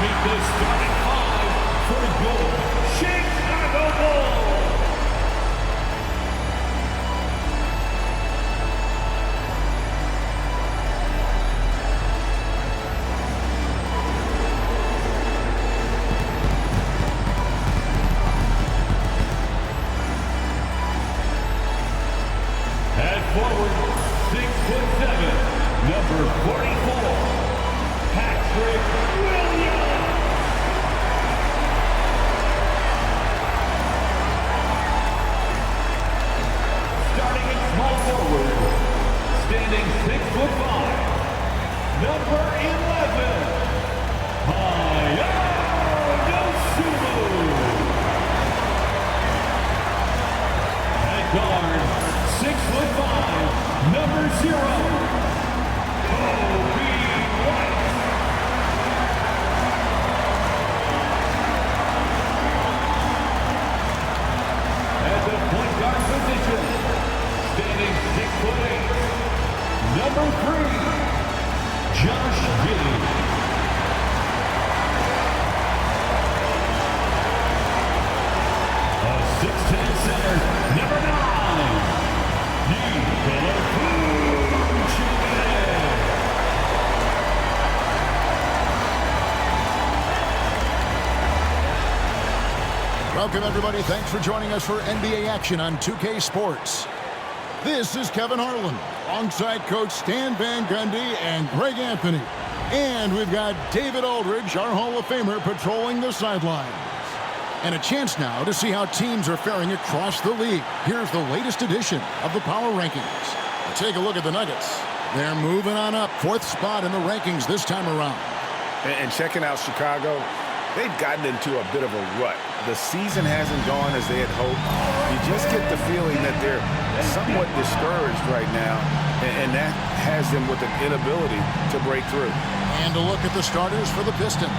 meet the starting five for your Chicago Bulls. At forward, 6'7", number 44, Patrick Williams. Starting at small forward, standing 6'5", number 11, At guard, 6'5", number 0, Kobe White. At the point guard position, standing 6'8", number 3, Josh Giddey. A 6'10" center, number 9. Welcome, everybody. Thanks for joining us for NBA action on 2K Sports. This is Kevin Harlan, alongside Coach Stan Van Gundy and Greg Anthony. And we've got David Aldridge, our Hall of Famer, patrolling the sidelines. And a chance now to see how teams are faring across the league. Here's the latest edition of the Power Rankings. Take a look at the Nuggets. They're moving on up, 4th spot in the rankings this time around. And checking out Chicago, they've gotten into a bit of a rut. The season hasn't gone as they had hoped. You just get the feeling that they're somewhat discouraged right now, and that has them with an inability to break through. And a look at the starters for the Pistons.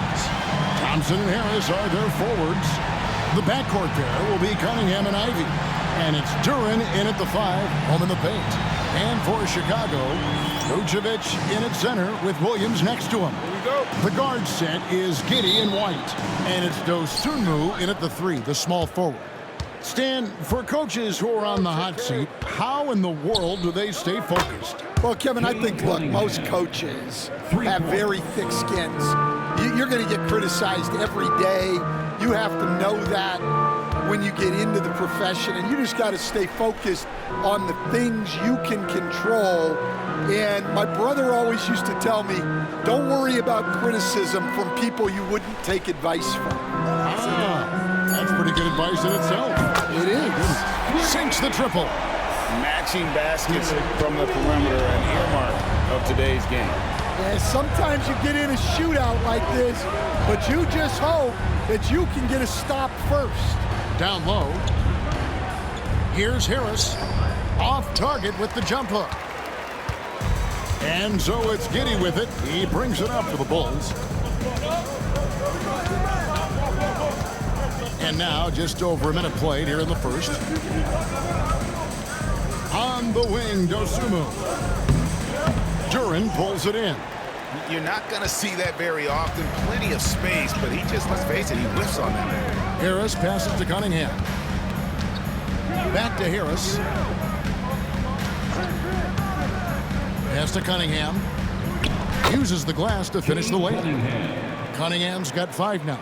Thompson and Harris are their forwards. The backcourt there will be Cunningham and Ivy. And it's Duren in at the 5, home in the paint. And for Chicago, Vucevic in at center with Williams next to him. Here we go. The guard set is Giddey and White. And it's Dosunmu in at the 3, the small forward. Stan, for coaches who are on the hot seat, how in the world do they stay focused? Well, Kevin, I think, look, most coaches have very thick skins. You're going to get criticized every day. You have to know that when you get into the profession, and you just got to stay focused on the things you can control. And my brother always used to tell me, don't worry about criticism from people you wouldn't take advice from. That's pretty good advice in itself. It is. Sinks the triple. Matching baskets from the perimeter, an earmark of today's game. And sometimes you get in a shootout like this, but you just hope that you can get a stop first. Down low. Here's Harris. Off target with the jump hook. And so it's Giddey with it. He brings it up for the Bulls. And now just over a minute played here in the first. On the wing, Dosunmu. Duren pulls it in. You're not going to see that very often. Plenty of space, but he just, let's face it, he whiffs on that. Harris passes to Cunningham. Back to Harris. Pass to Cunningham. Uses the glass to finish the layup. Cunningham's got 5 now.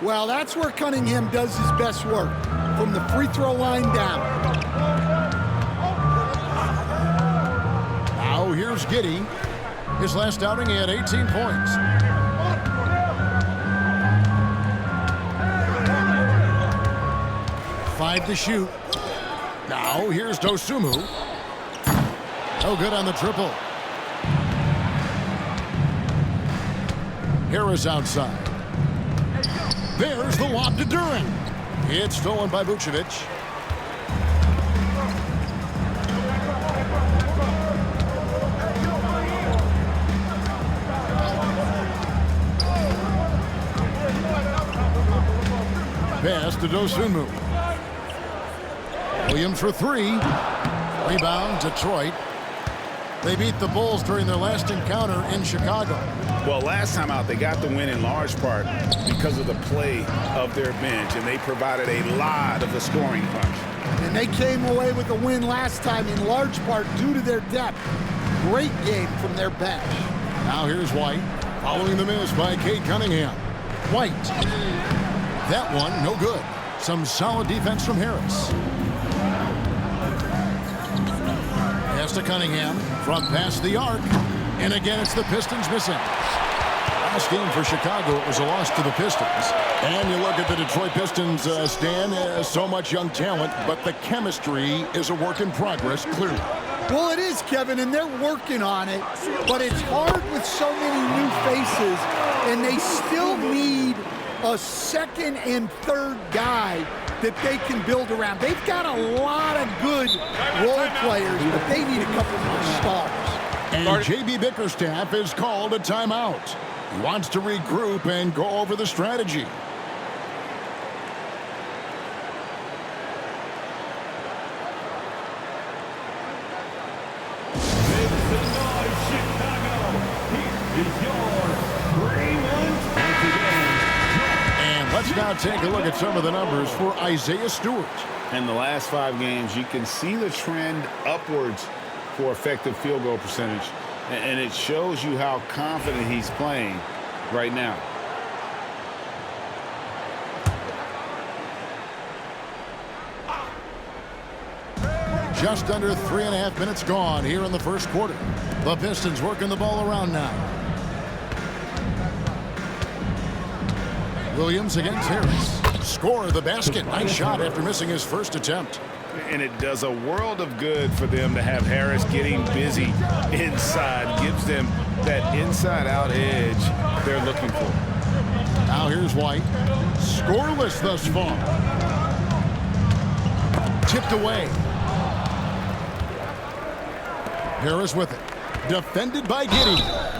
Well, that's where Cunningham does his best work, from the free throw line down. Now here's Giddey. His last outing, he had 18 points. Five to shoot. Now here's Dosunmu. No good on the triple. Harris outside. There's the lob to Duren. It's stolen by Vucevic. Pass to Dosunmu. Williams for 3. Rebound, Detroit. They beat the Bulls during their last encounter in Chicago. Well, last time out, they got the win in large part because of the play of their bench, and they provided a lot of the scoring punch. And they came away with a win last time in large part due to their depth. Great game from their bench. Now here's White, following the miss by Cade Cunningham. White. That one, no good. Some solid defense from Harris. Pass to Cunningham from past the arc. And again, it's the Pistons missing. Last game for Chicago, it was a loss to the Pistons. And you look at the Detroit Pistons, Stan, so much young talent, but the chemistry is a work in progress, clearly. Well, it is, Kevin, and they're working on it. But it's hard with so many new faces, and they still need a second and third guy that they can build around. They've got a lot of good role players, but they need a couple more stars. And J.B. Bickerstaff is called a timeout. He wants to regroup and go over the strategy. Let's now take a look at some of the numbers for Isaiah Stewart. In the last 5 games, you can see the trend upwards for effective field goal percentage. And it shows you how confident he's playing right now. Just under 3.5 minutes gone here in the first quarter. The Pistons working the ball around now. Williams against Harris. Score the basket. Nice shot after missing his first attempt. And it does a world of good for them to have Harris getting busy inside. Gives them that inside-out edge they're looking for. Now here's White. Scoreless thus far. Tipped away. Harris with it. Defended by Giddey.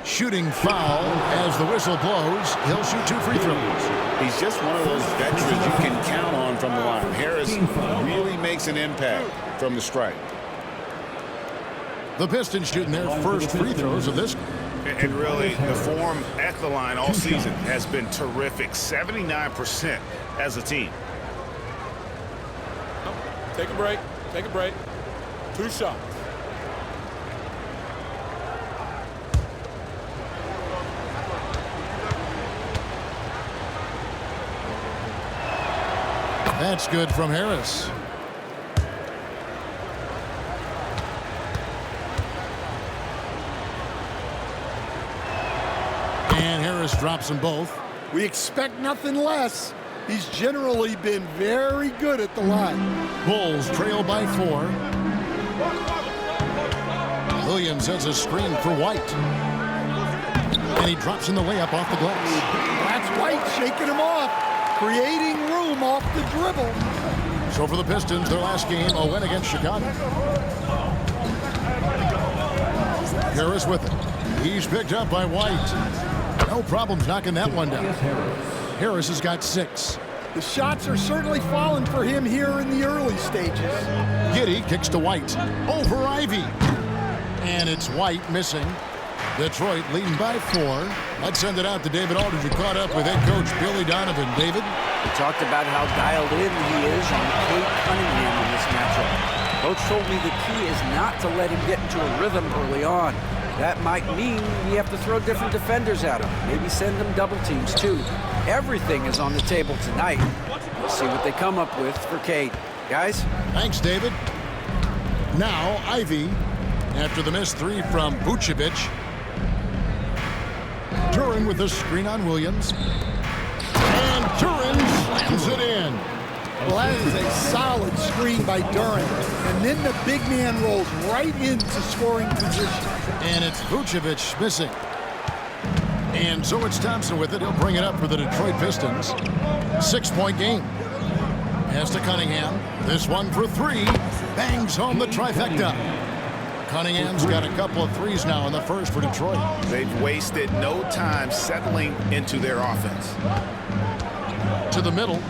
Shooting foul as the whistle blows. He'll shoot 2 free throws. He's just one of those veterans you can count on from the line. Harris really makes an impact from the stripe. The Pistons shooting their first free throws of this game. And really, the form at the line all season has been terrific. 79% as a team. Take a break. Take a break. 2 shots. That's good from Harris. And Harris drops them both. We expect nothing less. He's generally been very good at the line. Bulls trail by 4. Williams has a screen for White. And he drops in the layup off the glass. That's White shaking him off, creating room off the dribble. So for the Pistons, their last game, a win against Chicago. Harris with it. He's picked up by White. No problems knocking that one down. Harris has got 6. The shots are certainly falling for him here in the early stages. Giddey kicks to White. Over Ivy. And it's White missing. Detroit leading by 4. Let's send it out to David Aldridge, who caught up with head coach Billy Donovan. David? We talked about how dialed in he is on Cade Cunningham in this matchup. Coach told me the key is not to let him get into a rhythm early on. That might mean we have to throw different defenders at him. Maybe send them double teams too. Everything is on the table tonight. We'll see what they come up with for Cade. Guys? Thanks, David. Now, Ivy, after the missed 3 from Vucevic. Turin with the screen on Williams. And Turin slams it in. Well, that is a solid screen by Duran. And then the big man rolls right into scoring position. And it's Vucevic missing. And so it's Thompson with it. He'll bring it up for the Detroit Pistons. 6-point game. Pass to Cunningham. This one for 3. Bangs home the trifecta. Cunningham's got a couple of threes now in the first for Detroit. They've wasted no time settling into their offense. To the middle.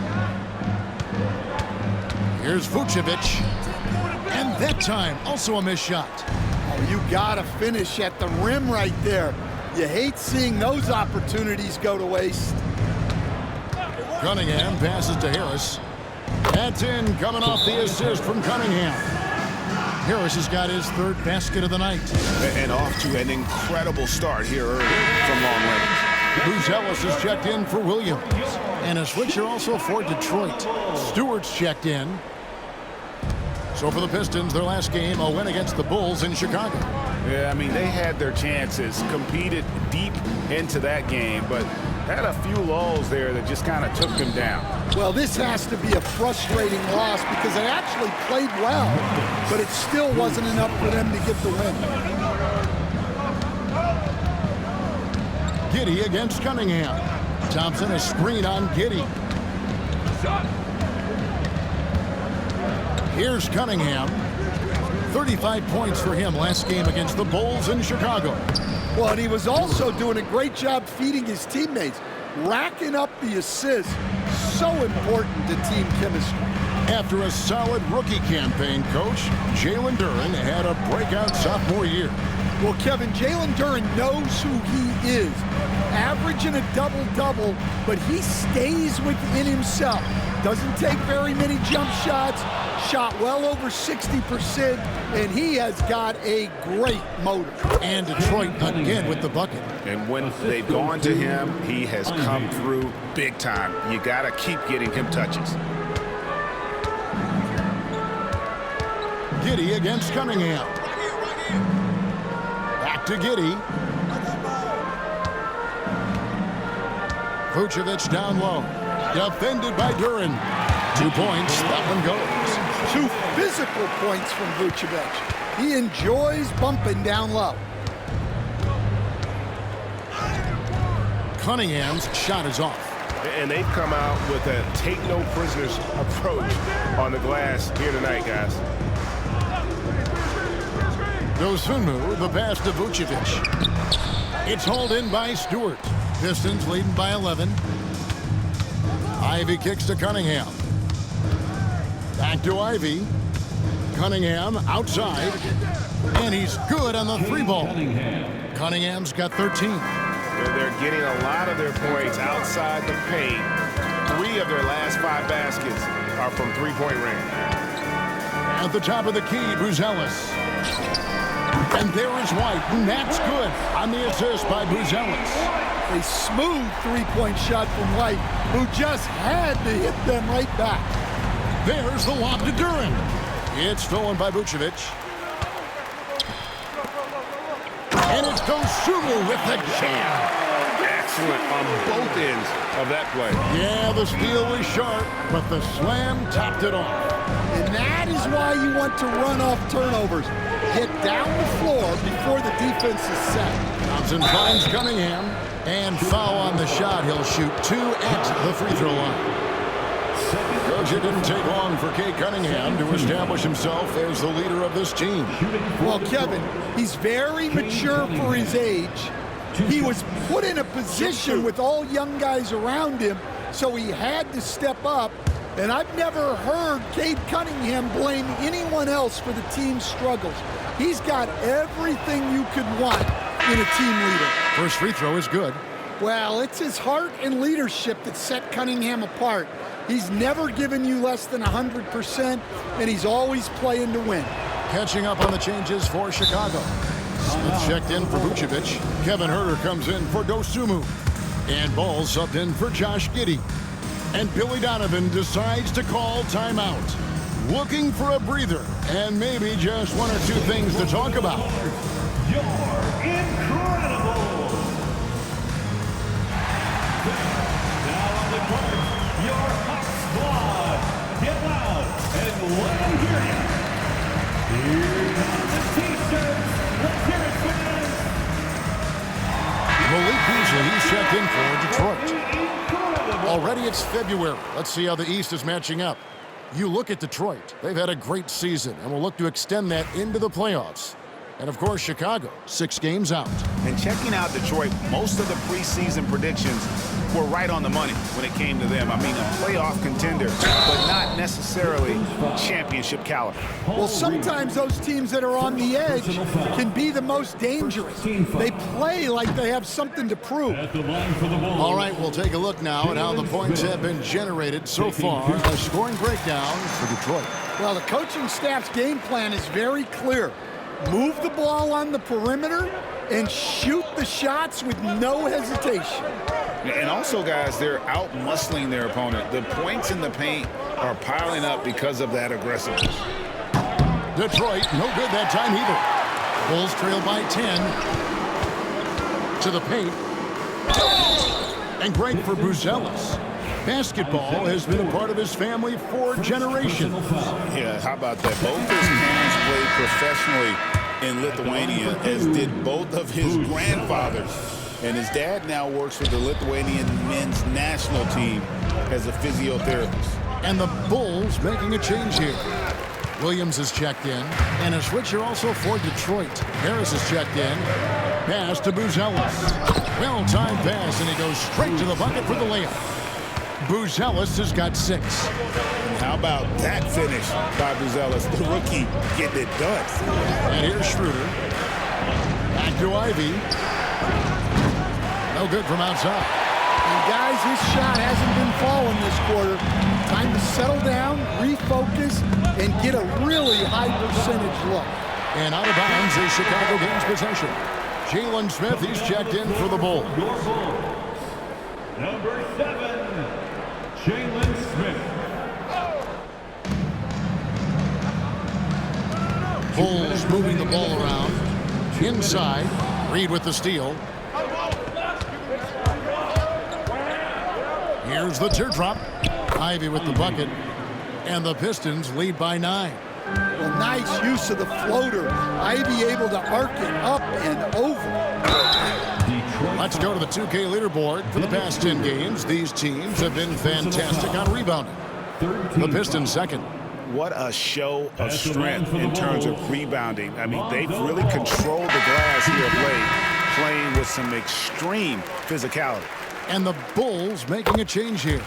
Here's Vucevic. And that time, also a missed shot. Oh, you got to finish at the rim right there. You hate seeing those opportunities go to waste. Cunningham passes to Harris. That's in, coming off the assist from Cunningham. Harris has got his third basket of the night. And off to an incredible start here early from long range. Buzelis is checked in for Williams. And a switcher also for Detroit. Stewart's checked in. So for the Pistons, their last game, a win against the Bulls in Chicago. Yeah, I mean, they had their chances, competed deep into that game, but had a few lulls there that just kind of took them down. Well, this has to be a frustrating loss because they actually played well, but it still wasn't enough for them to get the win. Giddey against Cunningham. Thompson a screen on Giddey. Here's Cunningham. 35 points for him last game against the Bulls in Chicago. Well, and he was also doing a great job feeding his teammates, racking up the assists. So important to team chemistry. After a solid rookie campaign, Coach, Jalen Duren had a breakout sophomore year. Well, Kevin, Jalen Duren knows who he is. Averaging a double-double, but he stays within himself. Doesn't take very many jump shots, shot well over 60%, and he has got a great motor. And Detroit again with the bucket. And when they've gone to him, he has come through big time. You got to keep getting him touches. Giddey against Cunningham. Back to Giddey. Vucevic down low. Defended by Duren. 2 points. That one goes. 2 physical points from Vucevic. He enjoys bumping down low. Cunningham's shot is off. And they've come out with a take-no-prisoners approach on the glass here tonight, guys. Dosunmu, the pass to Vucevic. It's hauled in by Stewart. Pistons leading by 11. Ivy kicks to Cunningham. Back to Ivy. Cunningham outside. And he's good on the 3-ball. Cunningham's got 13. They're getting a lot of their points outside the paint. 3 of their last 5 baskets are from three-point range. At the top of the key, Buzelis. And there is White, and that's good on the assist by Buzelis. A smooth 3-point shot from White, who just had to hit them right back. There's the lob to Duren. It's stolen by Vucevic. And it's Dosunmu with the jam. Excellent on both ends of that play. Yeah, the steal was sharp, but the slam topped it off. And that is why you want to run off turnovers. Get down the floor before the defense is set. Thompson finds Cunningham, and foul on the shot. He'll shoot 2 at the free throw line. Coach, it didn't take long for Kate Cunningham to establish himself as the leader of this team. Well, Kevin, he's very mature for his age. He was put in a position with all young guys around him, so he had to step up. And I've never heard Cade Cunningham blame anyone else for the team's struggles. He's got everything you could want in a team leader. First free throw is good. Well, it's his heart and leadership that set Cunningham apart. He's never given you less than 100%, and he's always playing to win. Catching up on the changes for Chicago. Smith checked in for Vucevic. Kevin Huerter comes in for Dosunmu. And Ball subbed in for Josh Giddey. And Billy Donovan decides to call timeout. Looking for a breather and maybe just 1 or 2 things to talk about. You're incredible. Now on the court, your hot squad. Get loud and let them hear you. Here comes the T-shirts. Let's hear it, fans. Malik Beasley, he's checked in for Detroit. Already it's February. Let's see how the East is matching up. You look at Detroit. They've had a great season and will look to extend that into the playoffs. And, of course, Chicago, 6 games out. And checking out Detroit, most of the preseason predictions were right on the money when it came to them. I mean, a playoff contender, but not necessarily championship caliber. Well, sometimes those teams that are on the edge can be the most dangerous. They play like they have something to prove. All right, we'll take a look now at how the points have been generated so far. A scoring breakdown for Detroit. Well, the coaching staff's game plan is very clear. Move the ball on the perimeter and shoot the shots with no hesitation. And also, guys, they're out-muscling their opponent. The points in the paint are piling up because of that aggressiveness. Detroit, no good that time either. Bulls trail by 10. To the paint. And great for Buzelis. Basketball has been a part of his family for generations. Yeah, how about that? Both his parents played professionally in Lithuania, as did both of his grandfathers. And his dad now works for the Lithuanian men's national team as a physiotherapist. And the Bulls making a change here. Williams is checked in. And a switcher also for Detroit. Harris is checked in. Pass to Buzelis. Well-timed pass, and he goes straight to the bucket for the layup. Buzelis has got 6. And how about that finish by Buzelis, the rookie, getting it done. And here's Schroeder. Back to Ivy. No good from outside. And guys, his shot hasn't been falling this quarter. Time to settle down, refocus, and get a really high percentage look. And out of bounds is Chicago gains possession. Jalen Smith, he's checked in for the Bulls. Number 7, Jalen Smith. Bulls moving the ball around. Inside, Reed with the steal. Here's the teardrop. Ivy with the bucket. And the Pistons lead by 9. Well, nice use of the floater. Ivy able to arc it up and over. Let's go to the 2K leaderboard. For the past 10 games, these teams have been fantastic on rebounding. The Pistons second. What a show of strength in terms of rebounding. I mean, they've really controlled the glass here of late, playing with some extreme physicality. And the Bulls making a change here.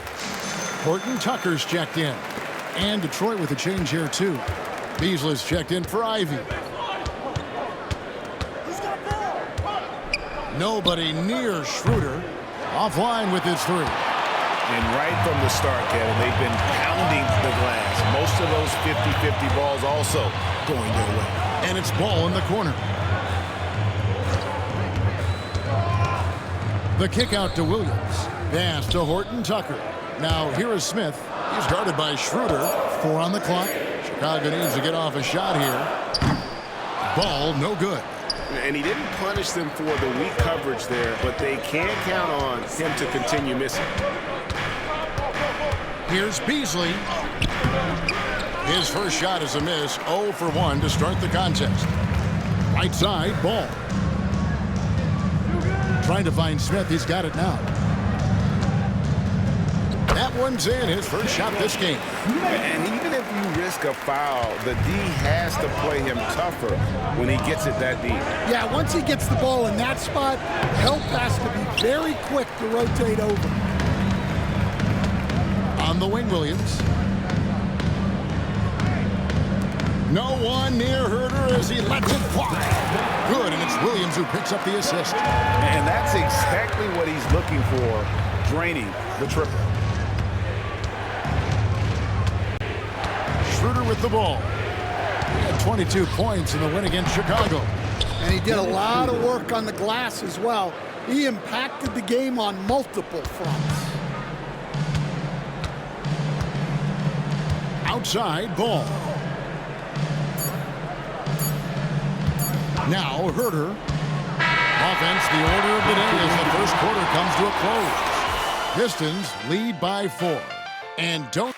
Horton Tucker's checked in. And Detroit with a change here, too. Beasley's checked in for Ivy. Nobody near Schroeder. Offline with his 3. And right from the start, Kevin, they've been pounding the glass. Most of those 50-50 balls also going their way. And it's Ball in the corner. The kick out to Williams. Pass to Horton Tucker. Now here is Smith. He's guarded by Schroeder. 4 on the clock. Chicago needs to get off a shot here. Ball no good. And he didn't punish them for the weak coverage there, but they can count on him to continue missing. Here's Beasley. His first shot is a miss. 0 for 1 to start the contest. Right side, Ball. Trying to find Smith. He's got it now. That one's in. His first shot this game. And even if you risk a foul, the D has to play him tougher when he gets it that deep. Yeah, once he gets the ball in that spot, help has to be very quick to rotate over. On the wing, Williams. No one near Herter as he lets it fly. Good, and it's Williams who picks up the assist. And that's exactly what he's looking for, draining the triple. Schroeder with the ball. He had 22 points in the win against Chicago. And he did a lot of work on the glass as well. He impacted the game on multiple fronts. Outside, Ball. Now, Herter. Offense, the order of the day as the first quarter comes to a close. Pistons lead by 4. And don't...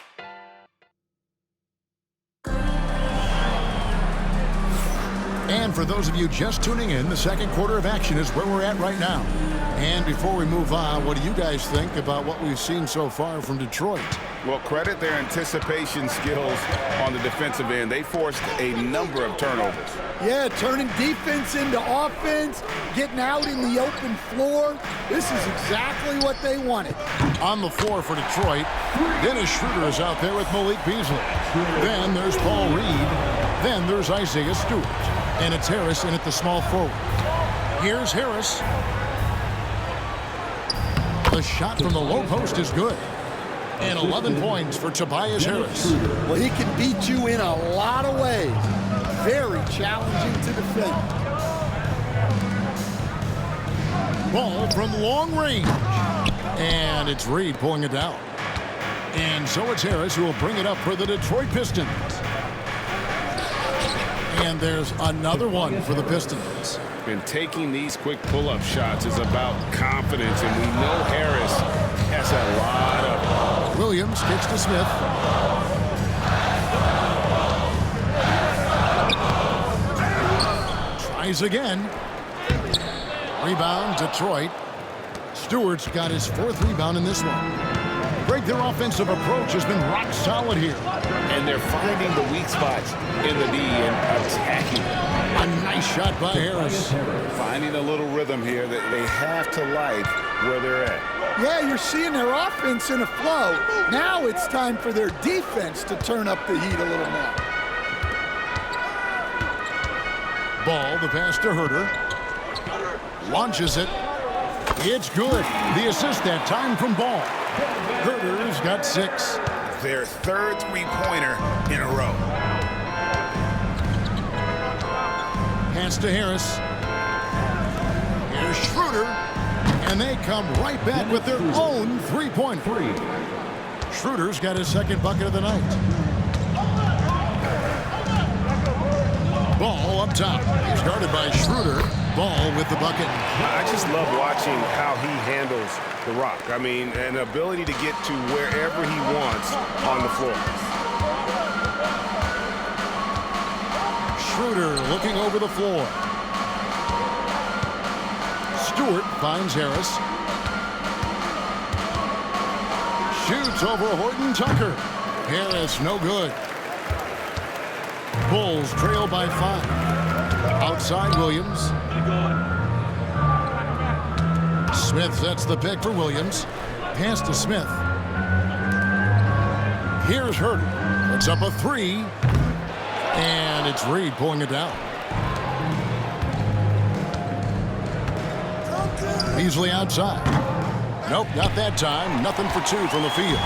And for those of you just tuning in, the second quarter of action is where we're at right now. And before we move on, what do you guys think about what we've seen so far from Detroit? Well, credit their anticipation skills on the defensive end. They forced a number of turnovers. Yeah, turning defense into offense, getting out in the open floor. This is exactly what they wanted. On the floor for Detroit, Dennis Schroeder is out there with MyLeague Beasley. Then there's Paul Reed. Then there's Isaiah Stewart. And it's Harris in at the small forward. Here's Harris. The shot from the low post is good. And 11 points for Tobias Harris. Well, he can beat you in a lot of ways. Very challenging to defend. Ball from long range. And it's Reed pulling it down. And so it's Harris who will bring it up for the Detroit Pistons. And there's another one for the Pistons. And taking these quick pull-up shots is about confidence, and we know Harris has a lot of it. Williams kicks to Smith. Tries again. Rebound, Detroit. Stewart's got his 4th rebound in this one. Greg, their offensive approach has been rock solid here. And they're finding the weak spots in the D and attacking them. A nice shot by Harris. Finding a little rhythm here that they have to like where they're at. Yeah, you're seeing their offense in a flow. Now it's time for their defense to turn up the heat a little more. Ball, the pass to Herter. Launches it. It's good. The assist that time from Ball. Herter's got 6. Their 3rd three-pointer in a row. Pass to Harris. Here's Schroeder. And they come right back with their own three-pointer. Schroeder's got his 2nd bucket of the night. Ball up top. He's guarded by Schroeder. Ball with the bucket. I just love watching how he handles the rock. I mean, an ability to get to wherever he wants on the floor. Schroeder looking over the floor. Stewart finds Harris. Shoots over Horton Tucker. Harris no good. Bulls trail by 5. Outside Williams. Smith sets the pick for Williams. Pass to Smith. Here's Herter. Puts up a 3. And it's Reed pulling it down. Beasley outside. Nope, not that time. Nothing for 2 from the field.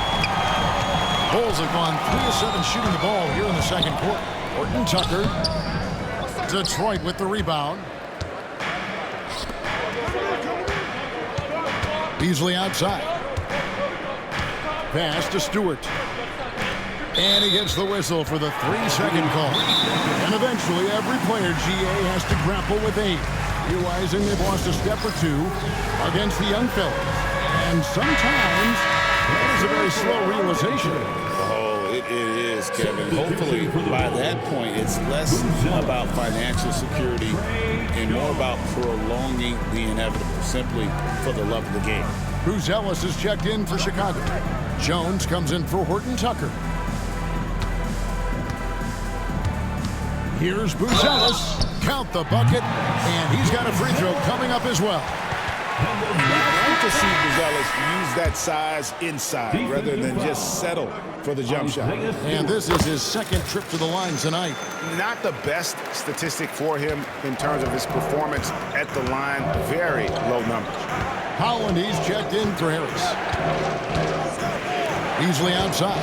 Bulls have gone 3 of 7 shooting the ball here in the 2nd quarter. Horton Tucker. Detroit with the rebound. Beasley outside. Pass to Stewart. And he gets the whistle for the 3-second call. And eventually every player GA has to grapple with age, realizing they've lost a step or 2 against the young fellas. And sometimes that is a very slow realization. It is, Kevin. Hopefully, by that point, it's less about financial security and more about prolonging the inevitable, simply for the love of the game. Bruce Ellis is checked in for Chicago. Jones comes in for Horton Tucker. Here's Bruce Ellis. Count the bucket, and he's got a free throw coming up as well. I like to see Buzelis use that size inside rather than just settle for the jump shot. And this is his 2nd trip to the line tonight. Not the best statistic for him in terms of his performance at the line. Very low numbers. Holland, he's checked in for Harris. Beasley outside.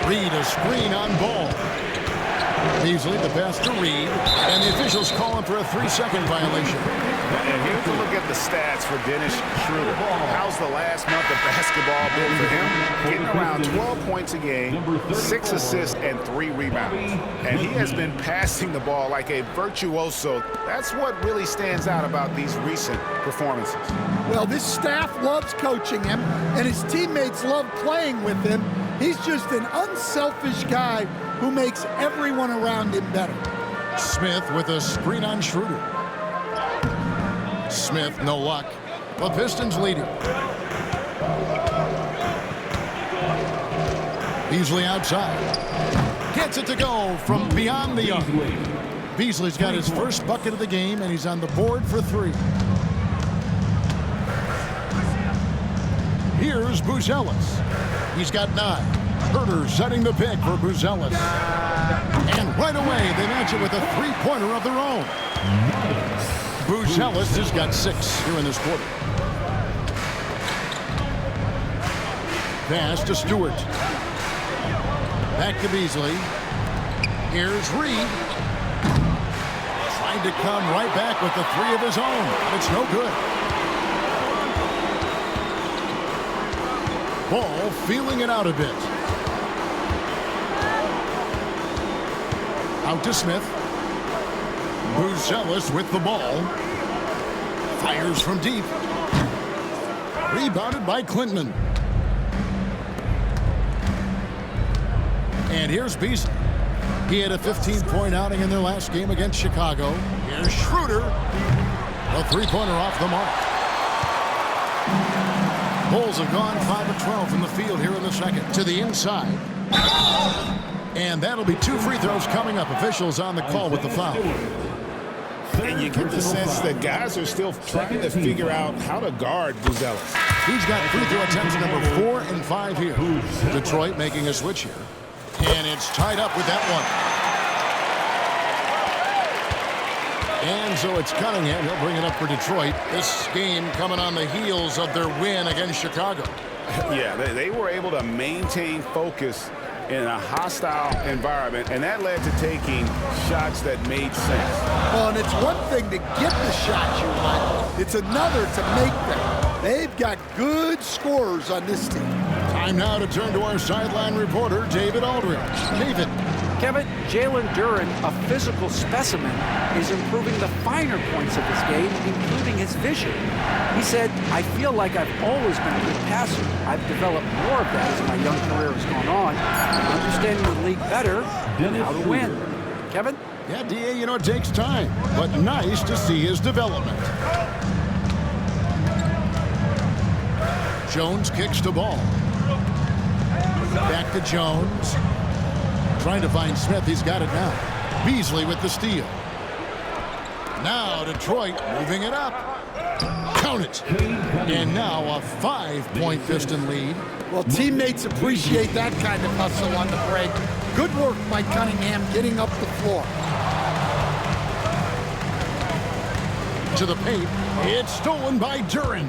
Reed a screen on Ball. Beasley the pass to Reed, and the officials calling for a 3-second violation. And here's a look at the stats for Dennis Schroeder. How's the last month of basketball been for him? Getting around 12 points a game, 6 assists, and 3 rebounds. And he has been passing the ball like a virtuoso. That's what really stands out about these recent performances. Well, this staff loves coaching him, and his teammates love playing with him. He's just an unselfish guy who makes everyone around him better. Smith with a screen on Schroeder. Smith, no luck. The Pistons leading. Beasley outside. Gets it to go from beyond the arc. Beasley's got his first bucket of the game, and he's on the board for 3. Here's Buzelis. He's got 9. Herter setting the pick for Buzelis. And right away, they match it with a 3-pointer of their own. Buzelis has got 6 here in this quarter. Pass to Stewart. Back to Beasley. Here's Reed. Trying to come right back with the 3 of his own. It's no good. Ball feeling it out a bit. Out to Smith. Buzelis with the ball. Fires from deep. Rebounded by Clinton. And here's Beasley. He had a 15-point outing in their last game against Chicago. Here's Schroeder. A 3-pointer off the mark. Bulls have gone 5 of 12 from the field here in the second. To the inside. And that'll be 2 free throws coming up. Officials on the call with the foul. And you get the sense that guys are still trying to figure out how to guard Buzelis. He's got free throw attempts number 4 and 5 here. Detroit making a switch here. And it's tied up with that one. And so it's Cunningham. He'll bring it up for Detroit. This game coming on the heels of their win against Chicago. Yeah, they were able to maintain focus in a hostile environment, and that led to taking shots that made sense. Well, and it's one thing to get the shots you want. It's another to make them. They've got good scorers on this team. Time now to turn to our sideline reporter, David Aldridge. David. Kevin, Jalen Duren, a physical specimen, is improving the finer points of his game, including his vision. He said, I feel like I've always been a good passer. I've developed more of that as my young career has gone on, understanding the league better and how to win. Kevin? Yeah, D.A., you know, it takes time, but nice to see his development. Jones kicks the ball. Back to Jones. Trying to find Smith. He's got it now. Beasley with the steal. Now Detroit moving it up. Count it. And now a 5-point Piston lead. Well, teammates appreciate that kind of hustle on the break. Good work by Cunningham getting up the floor. To the paint. It's stolen by Duren.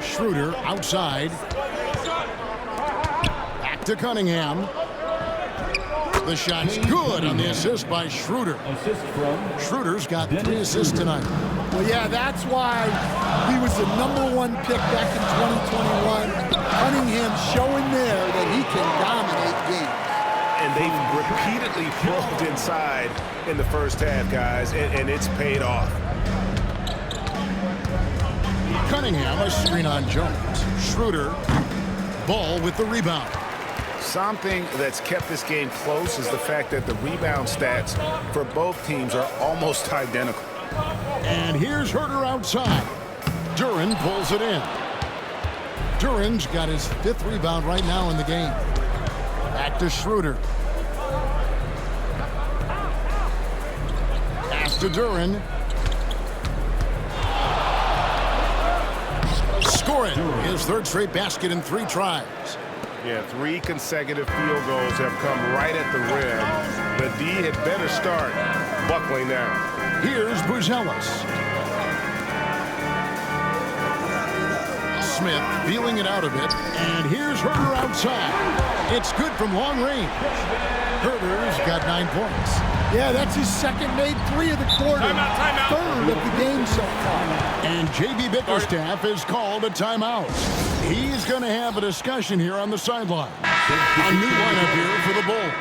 Schroeder outside. Back to Cunningham. The shot's good on the assist by Schroeder. Schroeder's got 3 assists tonight. Well, yeah, that's why he was the #1 pick back in 2021. Cunningham showing there that he can dominate games. And they've repeatedly probed inside in the first half, guys, and it's paid off. Cunningham, a screen on Jones. Schroeder, Ball with the rebound. Something that's kept this game close is the fact that the rebound stats for both teams are almost identical. And here's Herter outside. Duren pulls it in. Duren's got his 5th rebound right now in the game. Back to Schroeder. Pass to Duren. Scoring his 3rd straight basket in 3 tries. Yeah, 3 consecutive field goals have come right at the rim. The D had better start buckling down. Here's Buzelis. Smith feeling it out a bit. And here's Herter outside. It's good from long range. Herter's got 9 points. Yeah, that's his 2nd made 3 of the quarter. Timeout. 3rd of the game so far. And J.B. Bickerstaff has called a timeout. He's going to have a discussion here on the sideline. A new lineup here for the Bulls.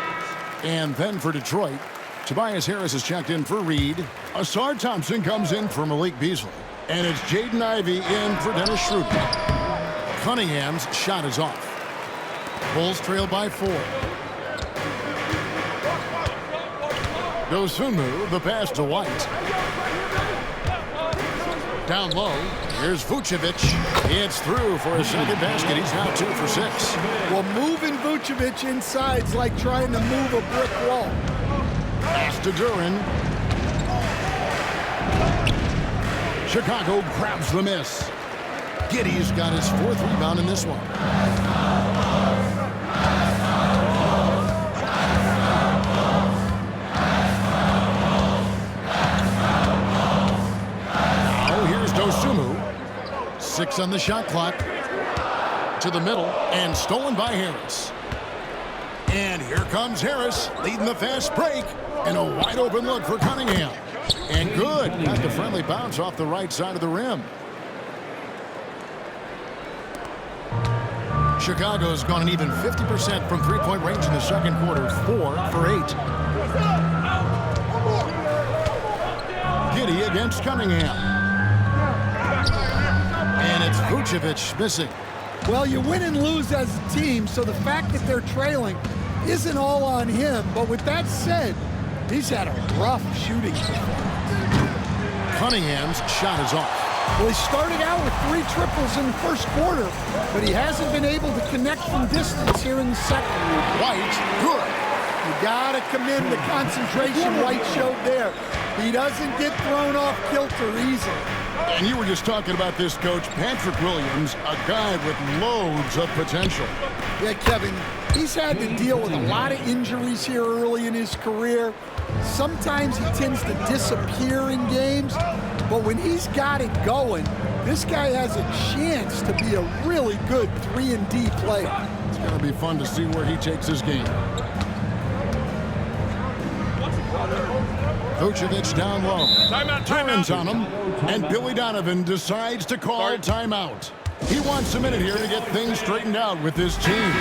And then for Detroit, Tobias Harris is checked in for Reed. Asar Thompson comes in for Malik Beasley. And it's Jaden Ivey in for Dennis Schroeder. Cunningham's shot is off. Bulls trail by 4. Dosunmu, the pass to White. Down low, here's Vucevic. It's through for a second basket. He's now 2 for 6. Well, moving Vucevic inside's like trying to move a brick wall. Pass to Duren. Chicago grabs the miss. Giddey's got his 4th rebound in this one. Now here's Dosunmu. 6 on the shot clock. To the middle and stolen by Harris. And here comes Harris leading the fast break. And a wide open look for Cunningham. And good. Got the friendly bounce off the right side of the rim. Chicago's gone an even 50% from three-point range in the second quarter. 4 for 8. Giddey against Cunningham. And it's Vucevic missing. Well, you win and lose as a team, so the fact that they're trailing isn't all on him. But with that said, he's had a rough shooting. Cunningham's shot is off. Well, he started out with 3 triples in the first quarter, but he hasn't been able to connect from distance here in the second. White, good. You gotta commend the concentration White showed there. He doesn't get thrown off kilter easily. And you were just talking about this, Coach. Patrick Williams, a guy with loads of potential. Yeah, Kevin, he's had to deal with a lot of injuries here early in his career. Sometimes he tends to disappear in games, but when he's got it going, this guy has a chance to be a really good 3-and-D player. It's going to be fun to see where he takes his game. Vucevic down low. Duren's on him, and Billy Donovan decides to call timeout. He wants a minute here to get things straightened out with his team.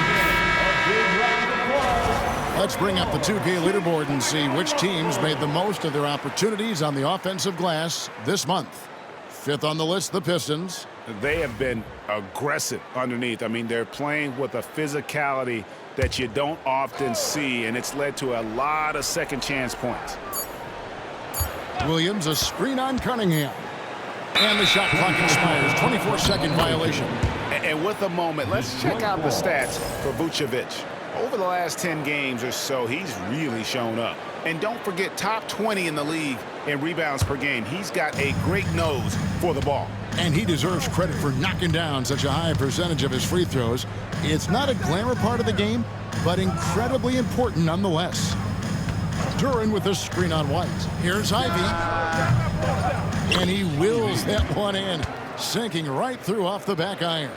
Let's bring up the 2K leaderboard and see which teams made the most of their opportunities on the offensive glass this month. 5th on the list, the Pistons. They have been aggressive underneath. I mean, they're playing with a physicality that you don't often see, and it's led to a lot of second chance points. Williams, a screen on Cunningham. And the shot clock expires. 24-second violation. And with a moment, let's check out the stats for Vucevic. Over the last 10 games or so, he's really shown up. And don't forget, top 20 in the league in rebounds per game. He's got a great nose for the ball. And he deserves credit for knocking down such a high percentage of his free throws. It's not a glamour part of the game, but incredibly important nonetheless. Duren with a screen on White. Here's Ivy. And he wills that one in, sinking right through off the back iron.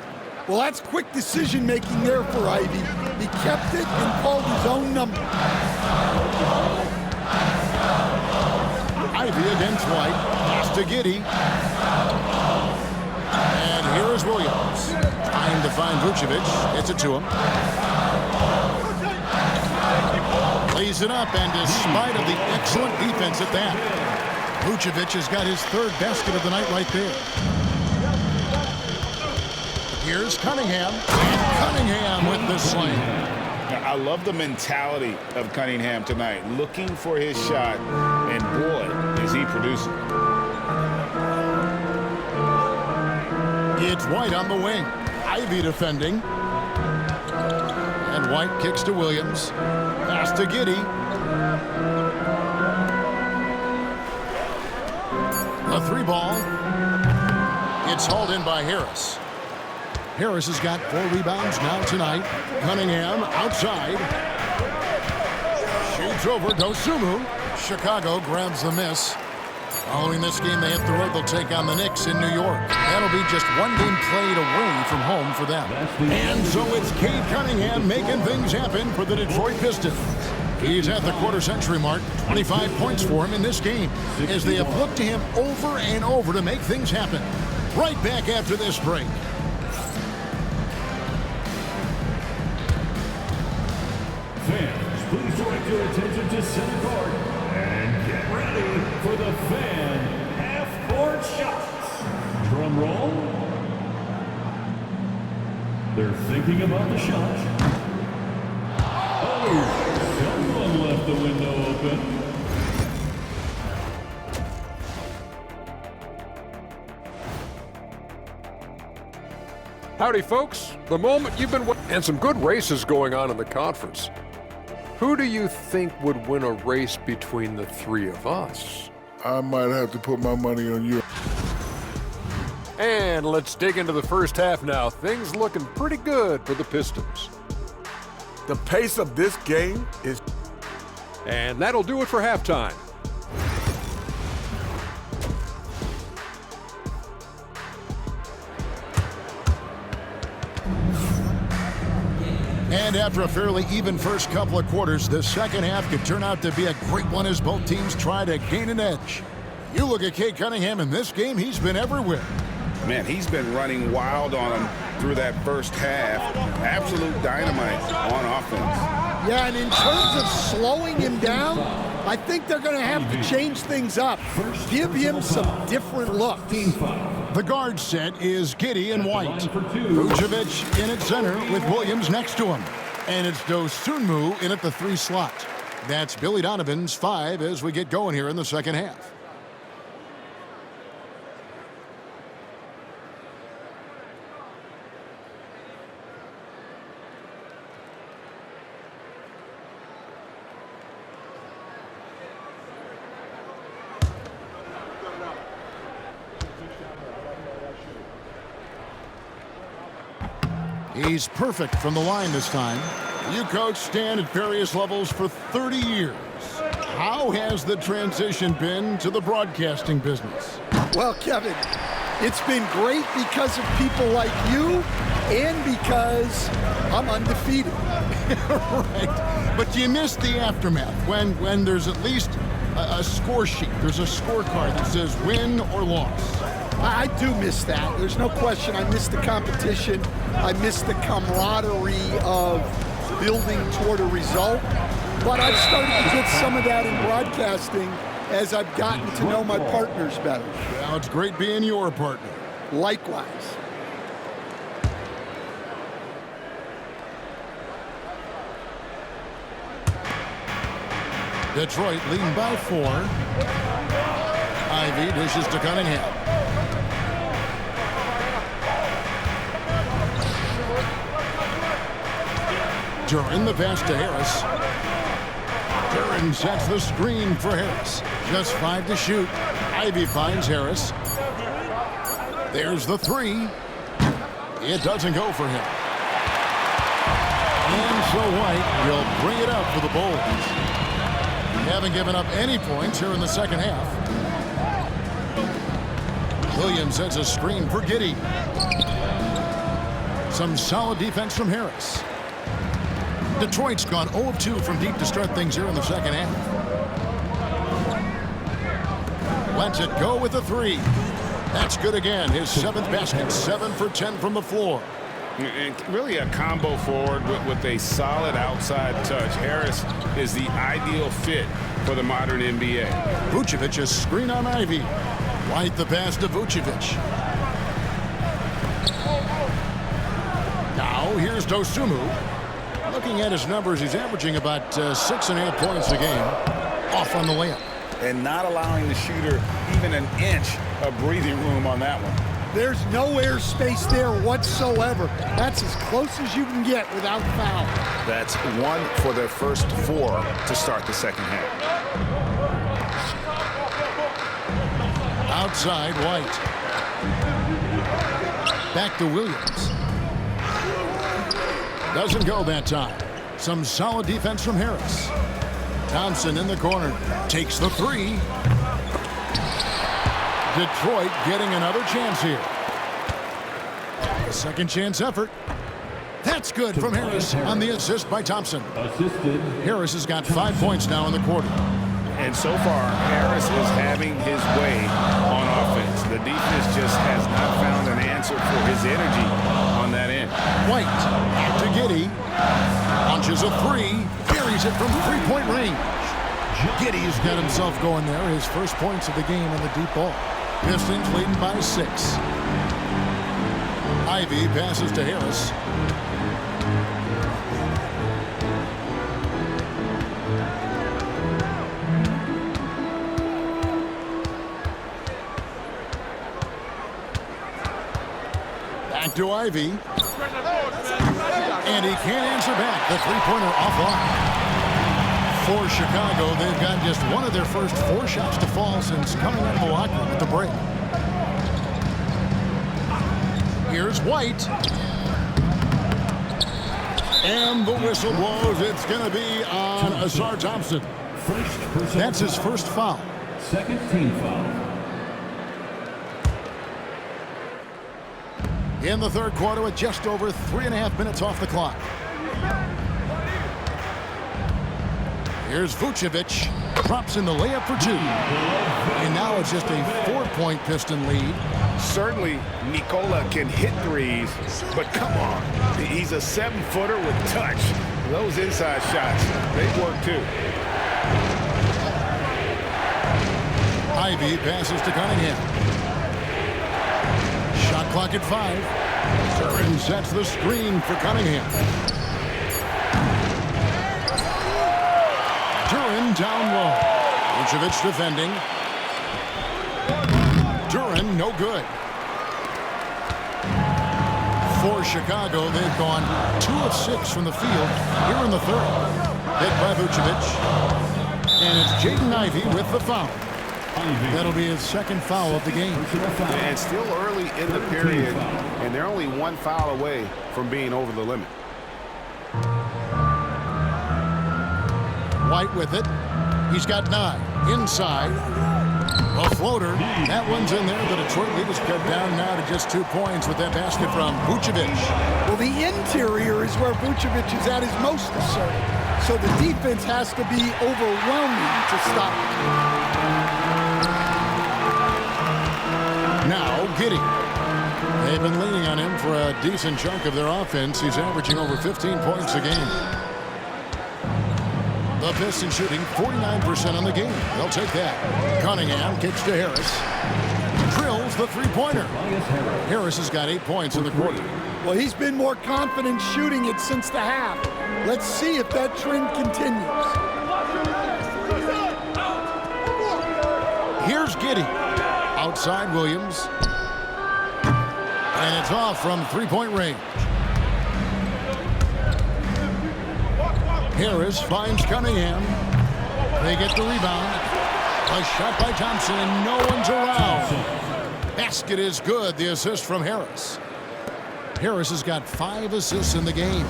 Well, that's quick decision-making there for Ivy. He kept it and called his own number. Ivy against White. Pass to Giddey. And here is Williams. Trying to find Vucevic. Gets it to him. Lays it up, and despite of the excellent defense at that, Vucevic has got his 3rd basket of the night right there. Here's Cunningham, and Cunningham with the slam. I love the mentality of Cunningham tonight, looking for his shot, and boy, is he producing. It's White on the wing. Ivy defending. And White kicks to Williams. Pass to Giddey. A 3-ball. It's hauled in by Harris. Harris has got 4 rebounds now tonight. Cunningham outside. Shoots over Dosunmu. Chicago grabs the miss. Following this game, they hit the road. They'll take on the Knicks in New York. That'll be just 1 game played away from home for them. And so it's Cade Cunningham making things happen for the Detroit Pistons. He's at the quarter-century mark. 25 points for him in this game as they have looked to him over and over to make things happen. Right back after this break. Fans, please direct your attention to center court and get ready for the fan half-court shots. Drum roll. They're thinking about the shot. Oh, someone left the window open. Howdy, folks. The moment you've been waiting, and some good races going on in the conference. Who do you think would win a race between the three of us? I might have to put my money on you. And let's dig into the first half now. Things looking pretty good for the Pistons. The pace of this game is... And that'll do it for halftime. And after a fairly even first couple of quarters, the second half could turn out to be a great one as both teams try to gain an edge. You look at Cade Cunningham in this game, he's been everywhere. Man, he's been running wild on him through that first half. Absolute dynamite on offense. Yeah, and in terms of slowing him down, I think they're going to have to change things up. Give him some different looks. The guard set is Giddey and White. Vucevic in at center with Williams next to him. And it's Dosunmu in at the 3 slot. That's Billy Donovan's 5 as we get going here in the second half. He's perfect from the line this time. You coach Stan at various levels for 30 years. How has the transition been to the broadcasting business? Well, Kevin, it's been great because of people like you and because I'm undefeated. Right. But you miss the aftermath when there's at least a score sheet. There's a scorecard that says win or loss. I do miss that. There's no question. I miss the competition. I miss the camaraderie of building toward a result. But I've started to get some of that in broadcasting as I've gotten to know my partners better. Well, it's great being your partner. Likewise. Detroit leading by 4. Ivy dishes to Cunningham. Duran the pass to Harris. Duran sets the screen for Harris. Just 5 to shoot. Ivy finds Harris. There's the 3. It doesn't go for him. And so White will bring it up for the Bulls. Haven't given up any points here in the second half. Williams sets a screen for Giddey. Some solid defense from Harris. Detroit's gone 0 of 2 from deep to start things here in the second half. Lets it go with the 3. That's good again. His 7th basket, 7 for 10 from the floor. And really a combo forward with a solid outside touch. Harris is the ideal fit for the modern NBA. Vucevic, a screen on Ivy. White the pass to Vucevic. Now here's Dosunmu. Looking at his numbers, he's averaging about 6.5 points a game. Off on the layup. And not allowing the shooter even an inch of breathing room on that one. There's no airspace there whatsoever. That's as close as you can get without foul. That's 1 for their first 4 to start the second half. Outside, White. Back to Williams. Doesn't go that time. Some solid defense from Harris. Thompson in the corner. Takes the 3. Detroit getting another chance here. A second chance effort. That's good from Harris on the assist by Thompson. Harris has got 5 points now in the quarter. And so far, Harris is having his way on offense. The defense just has not found an answer for his energy on that end. White back to Giddey. Launches a 3. Buries it from 3-point range. Giddey's got himself going there. His first points of the game on the deep ball. Pistons leading by 6. Ivy passes to Harris. Back to Ivy. And he can't answer back. The three-pointer offline. For Chicago, they've got just one of their first 4 shots to fall since coming out of the locker room at the break. Here's White. And the whistle blows. It's going to be on Asar Thompson. That's his first foul. Second team foul. In the third quarter with just over 3.5 minutes off the clock. Here's Vucevic. Drops in the layup for 2. And now it's just a 4-point Piston lead. Certainly, Nikola can hit threes, but come on. He's a 7-footer with touch. Those inside shots, they work too. Ivy passes to Cunningham. Shot clock at 5. Duren sets the screen for Cunningham. Duren down low. Vucevic defending. Duren no good. For Chicago, they've gone 2 of 6 from the field here in the third. Hit by Vucevic. And it's Jaden Ivey with the foul. That'll be his second foul of the game. And still early in the period, and they're only 1 foul away from being over the limit. White with it. He's got 9. Inside. A floater. That one's in there. The Detroit lead is cut down now to just 2 points with that basket from Vucevic. Well, the interior is where Vucevic is at his most assertive. So the defense has to be overwhelming to stop him. Now, Giddey. They've been leaning on him for a decent chunk of their offense. He's averaging over 15 points a game. The Pistons shooting 49% on the game. They'll take that. Cunningham kicks to Harris. Drills the three-pointer. Harris has got 8 points in the quarter. Well, he's been more confident shooting it since the half. Let's see if that trend continues. Here's Giddey. Outside Williams. And it's off from three-point range. Harris finds Cunningham. They get the rebound. A shot by Thompson, and no one's around. Basket is good. The assist from Harris. Harris has got 5 assists in the game.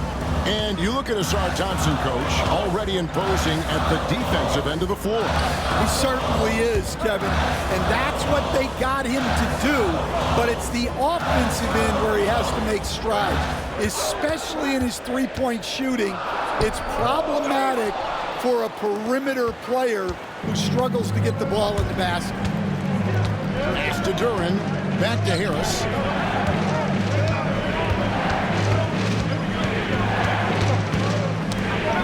And you look at Asar Thompson, Coach, already imposing at the defensive end of the floor. He certainly is, Kevin. And that's what they got him to do. But it's the offensive end where he has to make strides, especially in his three-point shooting. It's problematic for a perimeter player who struggles to get the ball in the basket. Pass to Duren. Back to Harris.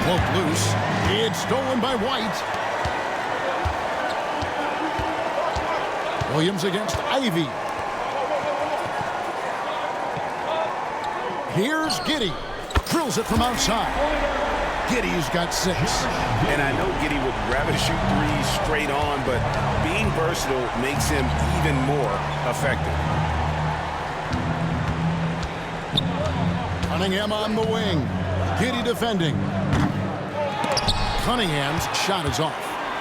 Cloak loose. It's stolen by White. Williams against Ivy. Here's Giddey. Drills it from outside. Giddey's got 6. And I know Giddey would rather shoot threes straight on, but being versatile makes him even more effective. Cunningham on the wing. Giddey defending. Cunningham's shot is off.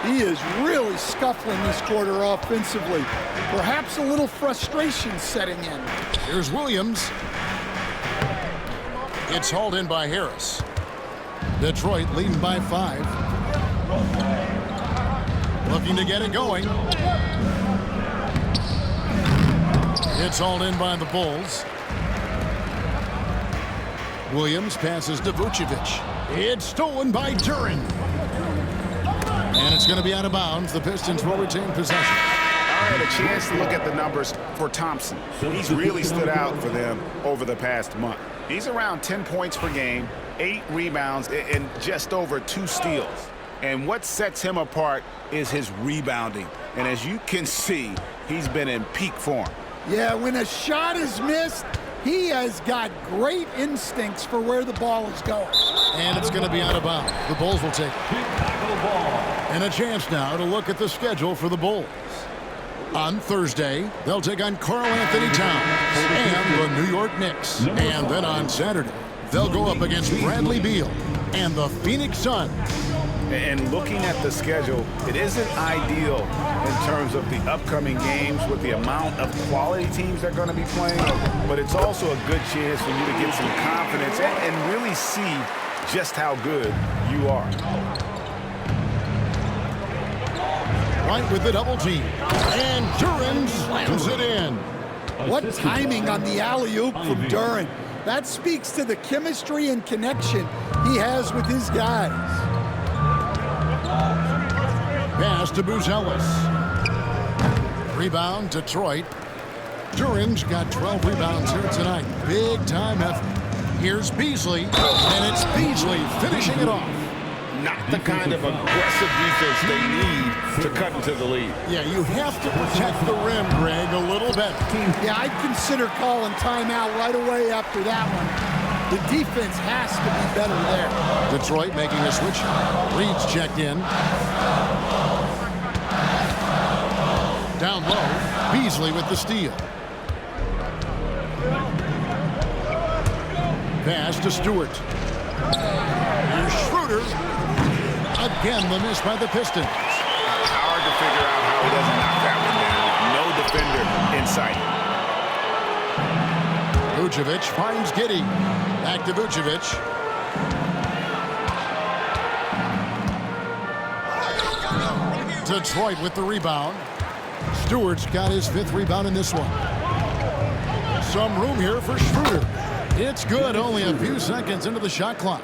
He is really scuffling this quarter offensively. Perhaps a little frustration setting in. Here's Williams. It's hauled in by Harris. Detroit leading by 5. Looking to get it going. It's hauled in by the Bulls. Williams passes to Vucevic. It's stolen by Duren. And it's going to be out of bounds. The Pistons will retain possession. I had a chance to look at the numbers for Thompson. He's really stood out for them over the past month. He's around 10 points per game, 8 rebounds, and just over 2 steals. And what sets him apart is his rebounding. And as you can see, he's been in peak form. Yeah, when a shot is missed, he has got great instincts for where the ball is going. And it's going to be out of bounds. The Bulls will take it. And a chance now to look at the schedule for the Bulls. On Thursday, they'll take on Karl Anthony Towns and the New York Knicks. And then on Saturday, they'll go up against Bradley Beal and the Phoenix Suns. And looking at the schedule, it isn't ideal in terms of the upcoming games with the amount of quality teams they're going to be playing, but it's also a good chance for you to get some confidence and really see just how good you are. White with the double team. And Duran slams it in. What timing on the alley-oop from Duran. That speaks to the chemistry and connection he has with his guys. Pass to Buzelis. Rebound, Detroit. Duran's got 12 rebounds here tonight. Big time effort. Here's Beasley, and it's Beasley finishing it off. Not the kind of aggressive defense they need to cut into the lead. Yeah, you have to protect the rim, Greg, a little bit. Yeah, I'd consider calling timeout right away after that one. The defense has to be better there. Detroit making a switch. Reed's checked in. Down low, Beasley with the steal. Pass to Stewart. Here's Schroeder. Again, the miss by the Pistons. Hard to figure out how he doesn't knock that one down. No defender in sight. Vucevic finds Giddey. Back to Vucevic. Detroit with the rebound. Stewart's got his 5th rebound in this one. Some room here for Schroeder. It's good, only a few seconds into the shot clock.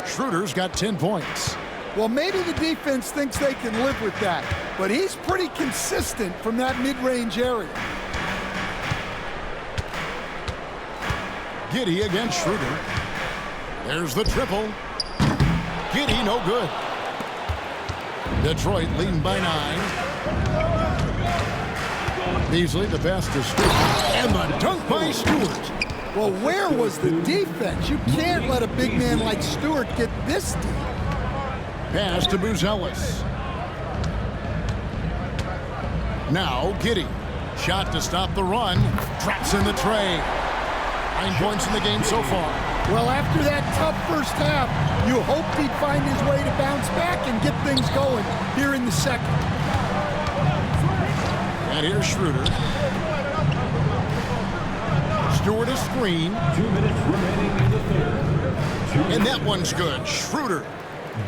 Schroeder's got 10 points. Well, maybe the defense thinks they can live with that, but he's pretty consistent from that mid-range area. Giddey against Schroeder. There's the triple. Giddey, no good. Detroit leading by 9. Beasley, the pass to Stewart. And the dunk by Stewart. Well, where was the defense? You can't let a big man like Stewart get this deep. Pass to Buzelis. Now Giddey. Shot to stop the run. Traps in the tray. 9 points in the game so far. Well, after that tough first half, you hoped he'd find his way to bounce back and get things going here in the second. And here's Schroeder. Stewart a screen. 2 minutes remaining in the third. And that one's good. Schroeder.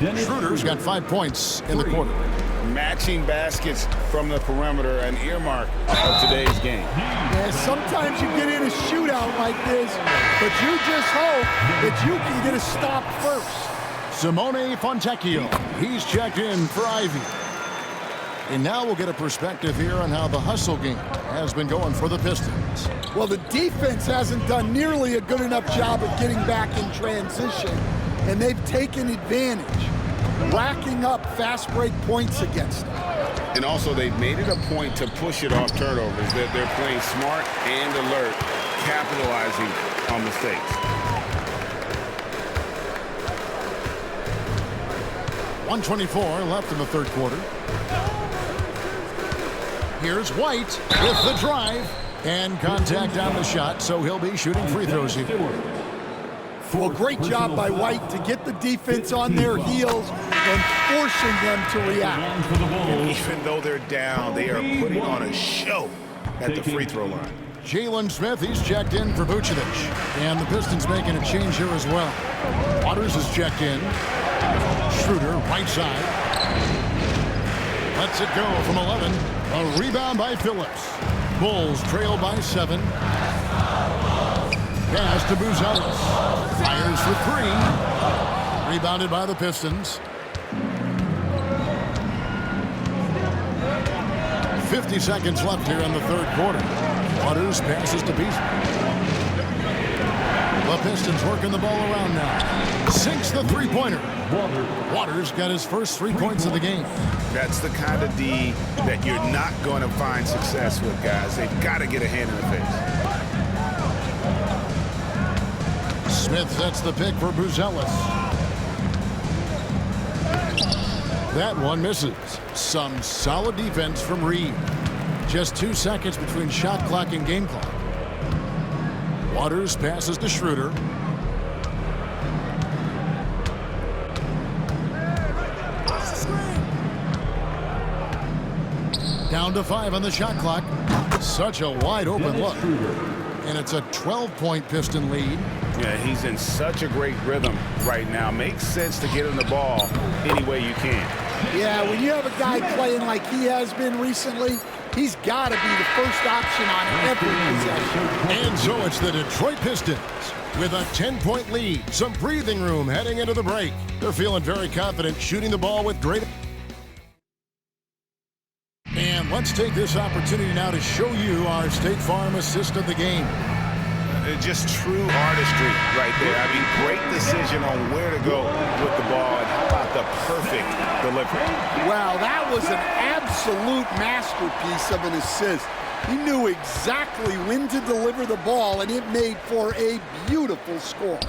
Schroeder's got 5 points in the quarter. Matching baskets from the perimeter, an earmark of today's game. Yeah, sometimes you get in a shootout like this, but you just hope that you can get a stop first. Simone Fontecchio. He's checked in for Ivy. And now we'll get a perspective here on how the hustle game has been going for the Pistons. Well, the defense hasn't done nearly a good enough job of getting back in transition, and they've taken advantage, racking up fast break points against them. And also, they've made it a point to push it off turnovers. They're playing smart and alert, capitalizing on mistakes. 1:24 left in the third quarter. Here's White with the drive and contact on the shot, so he'll be shooting free throws here. Well, great job by White to get the defense on their heels and forcing them to react. Even though they're down, they are putting on a show at the free throw line. Jalen Smith, he's checked in for Vucevic. And the Pistons making a change here as well. Waters is checked in. Schroeder, right side. Lets it go from 11. A rebound by Phillips. Bulls trail by 7. Pass to Buzelis. Fires for 3. Rebounded by the Pistons. 50 seconds left here in the third quarter. Waters passes to Beasley. The Pistons working the ball around now. Sinks the three-pointer. Waters got his first 3 points of the game. That's the kind of D that you're not going to find success with, guys. They've got to get a hand in the face. Smith sets the pick for Buzelis. That one misses. Some solid defense from Reed. Just 2 seconds between shot clock and game clock. Waters passes to Schroeder. Down to 5 on the shot clock. Such a wide open look. And it's a 12-point Piston lead. Yeah, he's in such a great rhythm right now. Makes sense to get him the ball any way you can. Yeah, when you have a guy playing like he has been recently, he's got to be the first option on every possession. And so it's the Detroit Pistons with a 10-point lead. Some breathing room heading into the break. They're feeling very confident shooting the ball with great... And let's take this opportunity now to show you our State Farm assist of the game. Just true artistry right there. I mean, great decision on where to go with the ball, and how about the perfect delivery? Wow, that was an absolute masterpiece of an assist. He knew exactly when to deliver the ball, and it made for a beautiful score.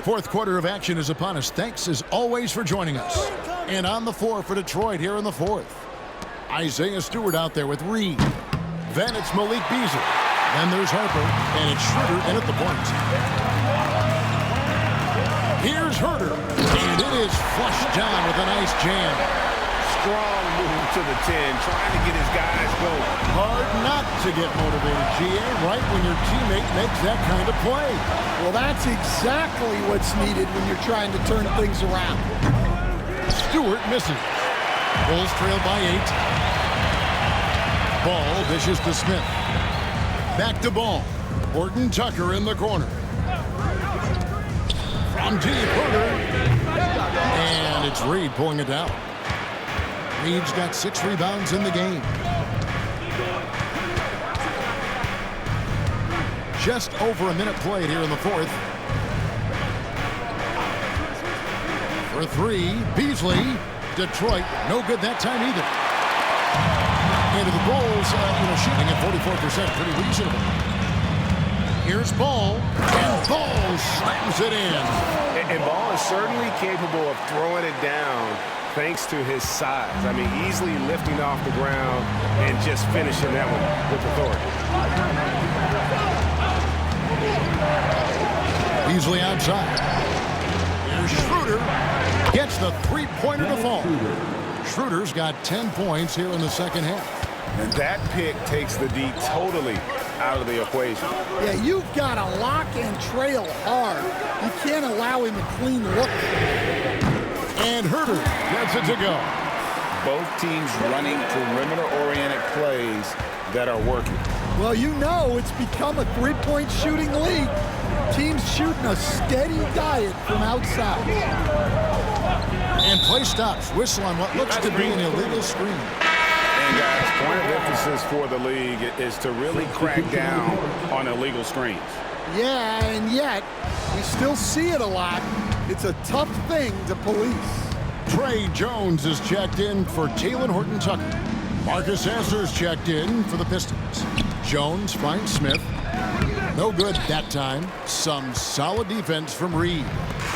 Fourth quarter of action is upon us. Thanks as always for joining us. And on the floor for Detroit here in the fourth. Isaiah Stewart out there with Reed. Then it's Malik Beasley. Then there's Harper, and it's Schroeder in at the point. Here's Herter, and it is flushed down with a nice jam. Strong move to the 10, trying to get his guys going. Hard not to get motivated, GA, right when your teammate makes that kind of play. Well, that's exactly what's needed when you're trying to turn things around. Stewart misses. Bulls trail by 8. Ball dishes to Smith. Back to Ball. Horton Tucker in the corner. From deep, Herter. And it's Reed pulling it down. Reed's got 6 rebounds in the game. Just over a minute played here in the fourth. For 3, Beasley. Detroit, no good that time either. And the Bulls, shooting at 44%, pretty reasonable. Here's Ball, and Ball slams it in. And Ball is certainly capable of throwing it down thanks to his size. I mean, easily lifting off the ground and just finishing that one with authority. Beasley outside. Here's Schroeder. Gets the three-pointer to fall. Schroeder's got 10 points here in the second half. And that pick takes the D totally out of the equation. Yeah, you've got to lock and trail hard. You can't allow him a clean look. And Herter gets it to go. Both teams running perimeter-oriented plays that are working. Well, you know it's become a three-point shooting league. Teams shooting a steady diet from outside. And play stops. Whistle on what looks to be an illegal screen. And guys, point of emphasis for the league is to really crack down on illegal screens. Yeah, and yet we still see it a lot. It's a tough thing to police. Trey Jones is checked in for Talen Horton Tucker. Marcus Sasser's checked in for the Pistons. Jones finds Smith. No good that time. Some solid defense from Reed.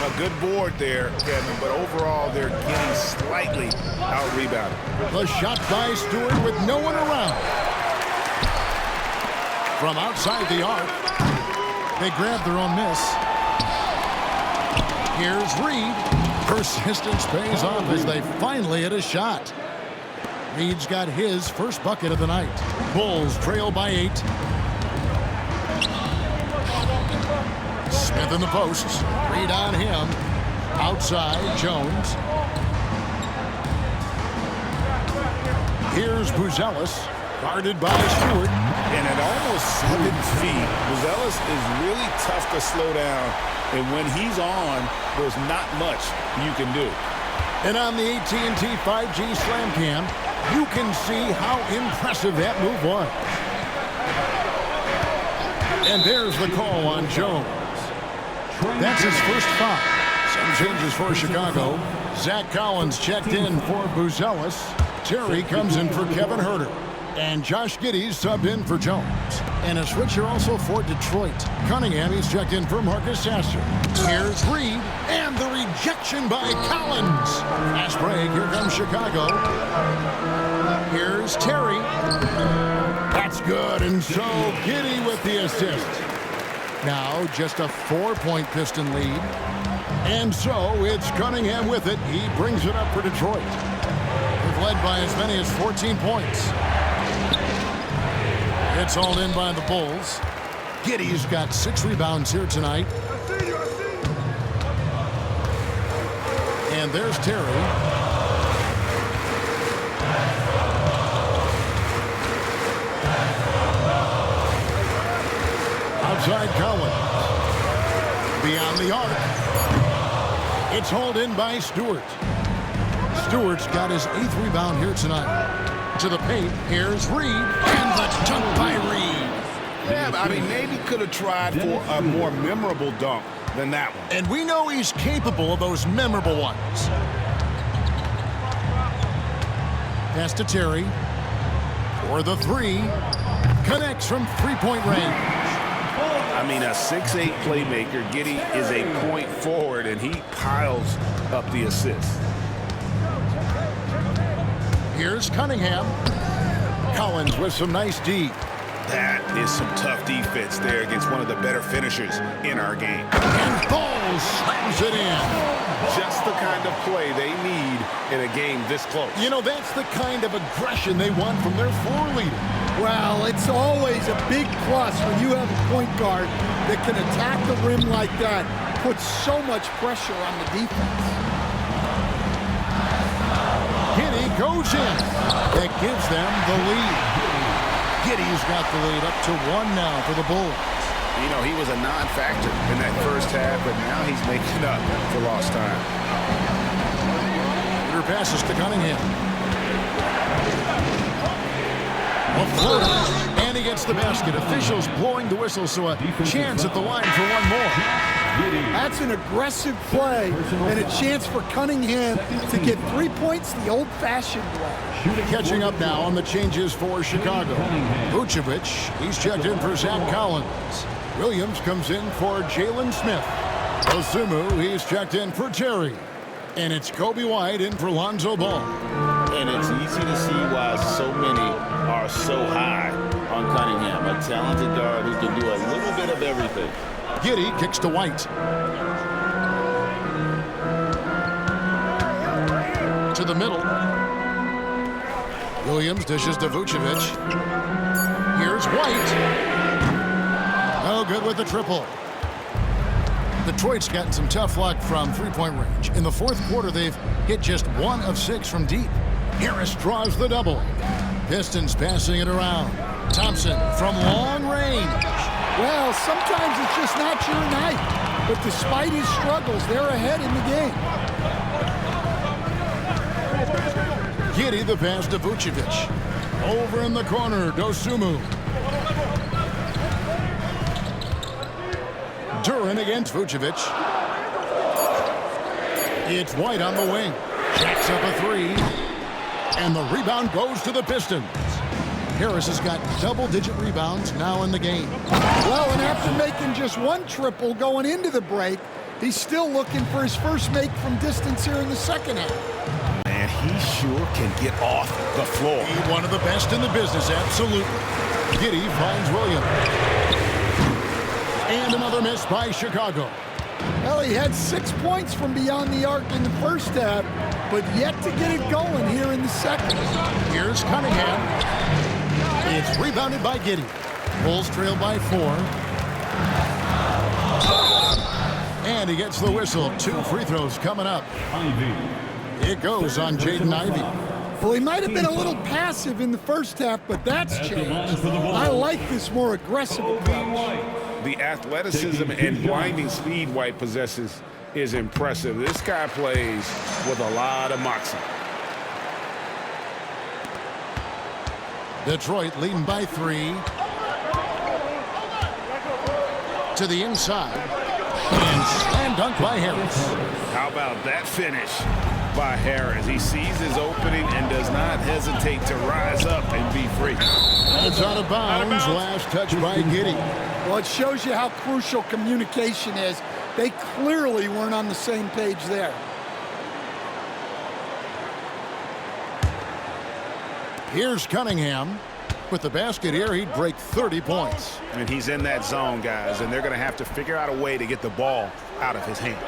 A good board there, Kevin, but overall they're getting slightly out-rebounded. The shot by Stewart with no one around. From outside the arc, they grab their own miss. Here's Reed. Persistence pays off as they finally hit a shot. Reed's got his first bucket of the night. Bulls trail by 8. Smith in the posts. Reed on him. Outside, Jones. Here's Buzelis, guarded by Stewart. And at almost 7 feet, Buzelis is really tough to slow down. And when he's on, there's not much you can do. And on the AT&T 5G Slam Cam, you can see how impressive that move was. And there's the call on Jones. That's his first foul. Some changes for Chicago. Zach Collins checked in for Buzelis. Terry comes in for Kevin Herter. And Josh Giddey's subbed in for Jones. And a switcher also for Detroit. Cunningham, he's checked in for Marcus Sasser. Here's Reed. And the rejection by Collins. Fast break. Here comes Chicago. Here's Terry. That's good, and so Giddey with the assist. Now just a 4-point Piston lead. And so it's Cunningham with it. He brings it up for Detroit. They've led by as many as 14 points. It's hauled in by the Bulls. Giddey's got 6 rebounds here tonight. And there's Terry. Outside Collins. Beyond the arc. It's hauled in by Stewart. Stewart's got his 8th rebound here tonight. To the paint, here's Reed. And the dunk by Reed. Yeah, I mean, maybe could have tried for a more memorable dunk than that one. And we know he's capable of those memorable ones. Pass to Terry. For the 3. Connects from 3-point range. I mean, a 6'8" playmaker. Giddey is a point forward, and he piles up the assist. Here's Cunningham. Collins with some nice D. That is some tough defense there against one of the better finishers in our game. And Bulls slams it in. Just the kind of play they need in a game this close. You know, that's the kind of aggression they want from their floor leader. Well, it's always a big plus when you have a point guard that can attack the rim like that, puts so much pressure on the defense. Giddey goes in. That gives them the lead. Giddey's got the lead up to 1 now for the Bulls. You know, he was a non-factor in that first half, but now he's making up for lost time. Peter passes to Cunningham. A floater, and he gets the basket. Officials blowing the whistle, so a chance at the line for one more. That's an aggressive play and a chance for Cunningham to get 3 points the old-fashioned way. Catching up now on the changes for Chicago. Vucevic, he's checked in for Zach Collins. Williams comes in for Jalen Smith. Osumu, he's checked in for Terry. And it's Kobe White in for Lonzo Ball. And it's easy to see why so many are so high on Cunningham, a talented guard who can do a little bit of everything. Giddey kicks to White. To the middle. Williams dishes to Vucevic. Here's White. No good with the triple. Detroit's gotten some tough luck from 3-point range. In the 4th quarter, they've hit just 1 of 6 from deep. Harris draws the double. Pistons passing it around. Thompson from long range. Well, sometimes it's just not your night. But despite his struggles, they're ahead in the game. Giddey the pass to Vucevic. Over in the corner, Dosunmu. Duran against Vucevic. It's White on the wing. Jacks up a 3. And the rebound goes to the Pistons. Harris has got double-digit rebounds now in the game. Well, and after making just 1 triple going into the break, he's still looking for his first make from distance here in the second half. Man, he sure can get off the floor. He's one of the best in the business, absolutely. Giddey finds Williams. And another miss by Chicago. Well, he had 6 points from beyond the arc in the first half, but yet to get it going here in the second. Here's Cunningham. It's rebounded by Giddey. Bulls trail by 4. And he gets the whistle. 2 free throws coming up. It goes on Jaden Ivey. Well, he might have been a little passive in the first half, but that's changed. I like this more aggressive approach. The athleticism and blinding speed White possesses is impressive. This guy plays with a lot of moxie. Detroit leading by 3. To the inside. And slam dunk by Harris. How about that finish by Harris? He sees his opening and does not hesitate to rise up and be free. It's out of bounds. Last touch by Giddey. Well, it shows you how crucial communication is. They clearly weren't on the same page there. Here's Cunningham. With the basket here, he'd break 30 points. And he's in that zone, guys, and they're going to have to figure out a way to get the ball out of his hands.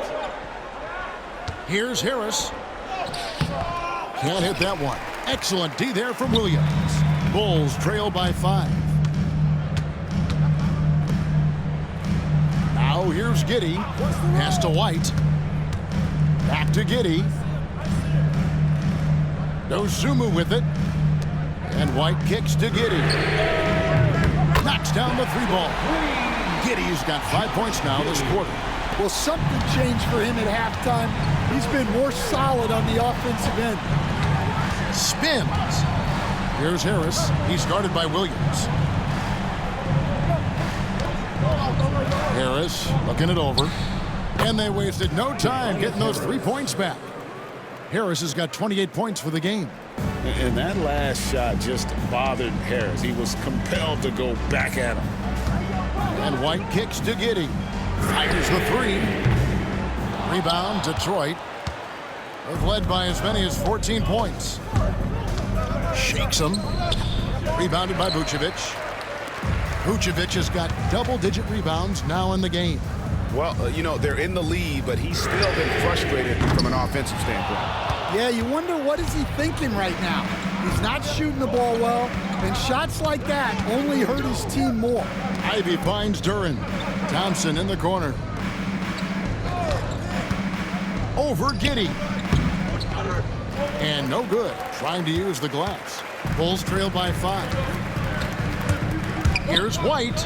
Here's Harris. Can't hit that one. Excellent D there from Williams. Bulls trail by 5. Now here's Giddey. Pass to White. Back to Giddey. Dosunmu with it. And White kicks to Giddey. Knocks down the 3-ball. Giddey's got 5 points now this quarter. Well, something changed for him at halftime. He's been more solid on the offensive end. Spins. Here's Harris. He's guarded by Williams. Harris looking it over. And they wasted no time getting those 3 points back. Harris has got 28 points for the game. And that last shot just bothered Harris. He was compelled to go back at him. And White kicks to Giddey. Fires the 3. Rebound, Detroit. They've led by as many as 14 points. Shakes him. Rebounded by Vucevic. Vucevic has got double-digit rebounds now in the game. Well, you know, they're in the lead, but he's still been frustrated from an offensive standpoint. Yeah, you wonder what is he thinking right now. He's not shooting the ball well, and shots like that only hurt his team more. Ivy finds Duren. Thompson in the corner. Over Giddey. And no good. Trying to use the glass. Bulls trail by 5. Here's White.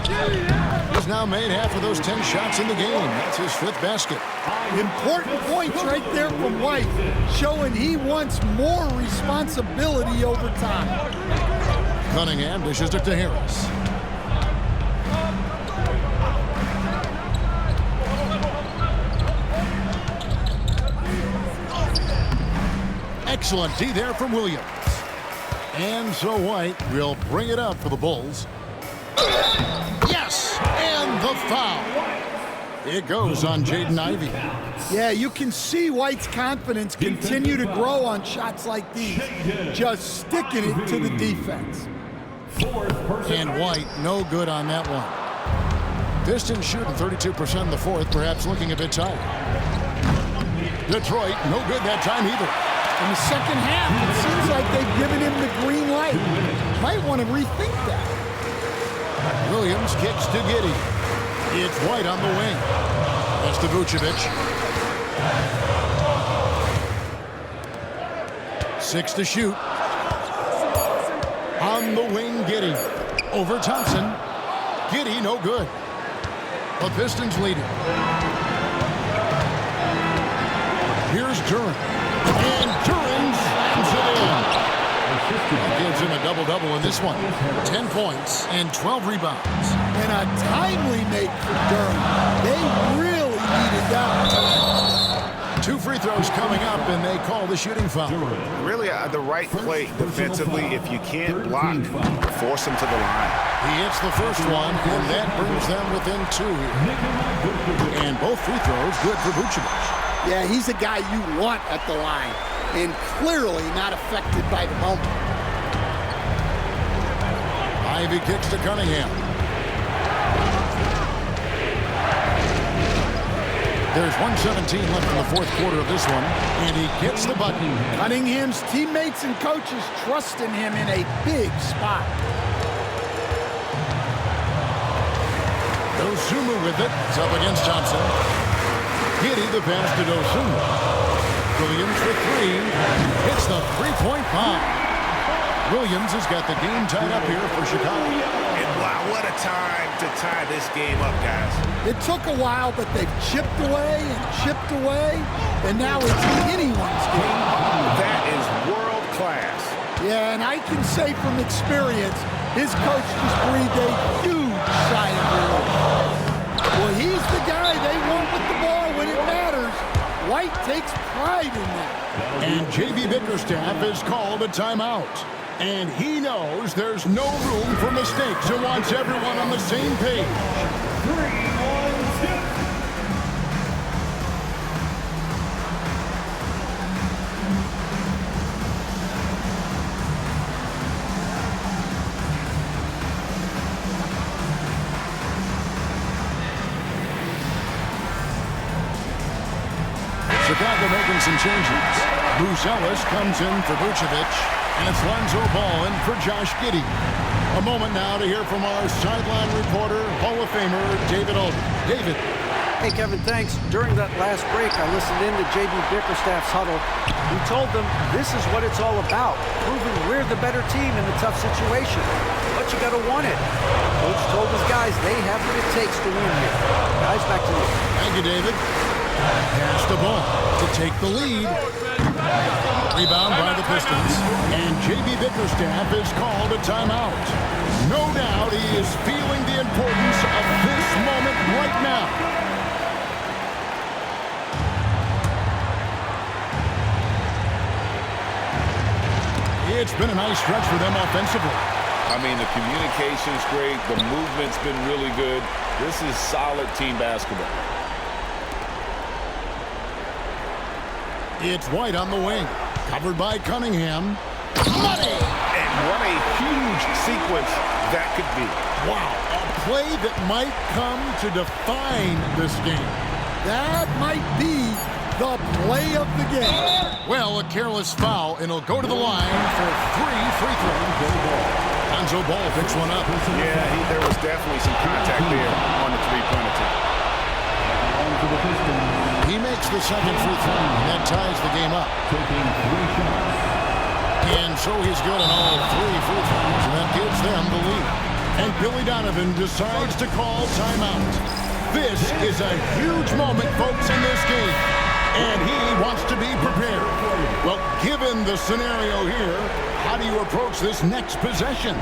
He's now made half of those 10 shots in the game. That's his 5th basket. Important points right there from White, showing he wants more responsibility over time. Cunningham dishes it to Harris. Excellent D there from Williams. And so White will bring it up for the Bulls. Yes! And the foul. It goes on Jaden Ivey. Yeah, you can see White's confidence continue to grow on shots like these. Just sticking it to the defense. And White, no good on that one. Pistons shooting 32% in the 4th, perhaps looking a bit tired. Detroit, no good that time either. In the second half, it seems like they've given him the green light. Might want to rethink that. Williams kicks to Giddey. It's White on the wing. That's to Vucevic. 6 to shoot. On the wing, Giddey. Over Thompson. Giddey, no good. The Pistons lead it. Here's Duren. And Duren slams it in. Gives him a double-double in this one. 10 points and 12 rebounds. And a timely make for Duren. They really needed that. 2 free throws coming up, and they call the shooting foul. Really the right play defensively. If you can't block, force him to the line. He hits the first one, and that brings them within 2 here. And both free throws good for Vucevic. Yeah, he's a guy you want at the line, and clearly not affected by the moment. Ivy kicks to Cunningham. There's 1:17 left in the 4th quarter of this one, and he gets the button. Cunningham's teammates and coaches trusting him in a big spot. Dosunmu with it. It's up against Thompson. Giddey the pass to Dosunmu. Williams for 3. Hits the 3-point bomb. Williams has got the game tied up here for Chicago. And wow, what a time to tie this game up, guys. It took a while, but they've chipped away, and now it's anyone's game. That is world class. Yeah, and I can say from experience, his coach just breathed a huge sigh of relief. Well, he's the guy they want with the ball when it matters. White takes pride in that. And J.B. Bickerstaff has called a timeout. And he knows there's no room for mistakes and wants everyone on the same page. 3-1-2. some changes. Bruce Ellis comes in for Vucevic, and it's Lonzo Ball in for Josh Giddey. A moment now to hear from our sideline reporter, Hall of Famer David Aldridge. David. Hey, Kevin, thanks. During that last break, I listened in to J.B. Bickerstaff's huddle. He told them this is what it's all about, proving we're the better team in the tough situation. But you got to want it. Coach told his guys they have what it takes to win here. Guys, back to you. Thank you, David. Pass the ball to take the lead. Rebound by the Pistons. And J.B. Bickerstaff is called a timeout. No doubt he is feeling the importance of this moment right now. It's been a nice stretch for them offensively. I mean, the communication's great. The movement's been really good. This is solid team basketball. It's White on the wing. Covered by Cunningham. Money! And what a huge sequence that could be. Wow. A play that might come to define this game. That might be the play of the game. Well, a careless foul, and he'll go to the line for 3 free throws. Lonzo Ball picks one up. Yeah, there was definitely some contact there on the three-pointer attempt. He makes the second free throw, and that ties the game up. And so he's good on all 3 free throws, and that gives them the lead. And Billy Donovan decides to call timeout. This is a huge moment, folks, in this game. And he wants to be prepared. Well, given the scenario here, how do you approach this next possession?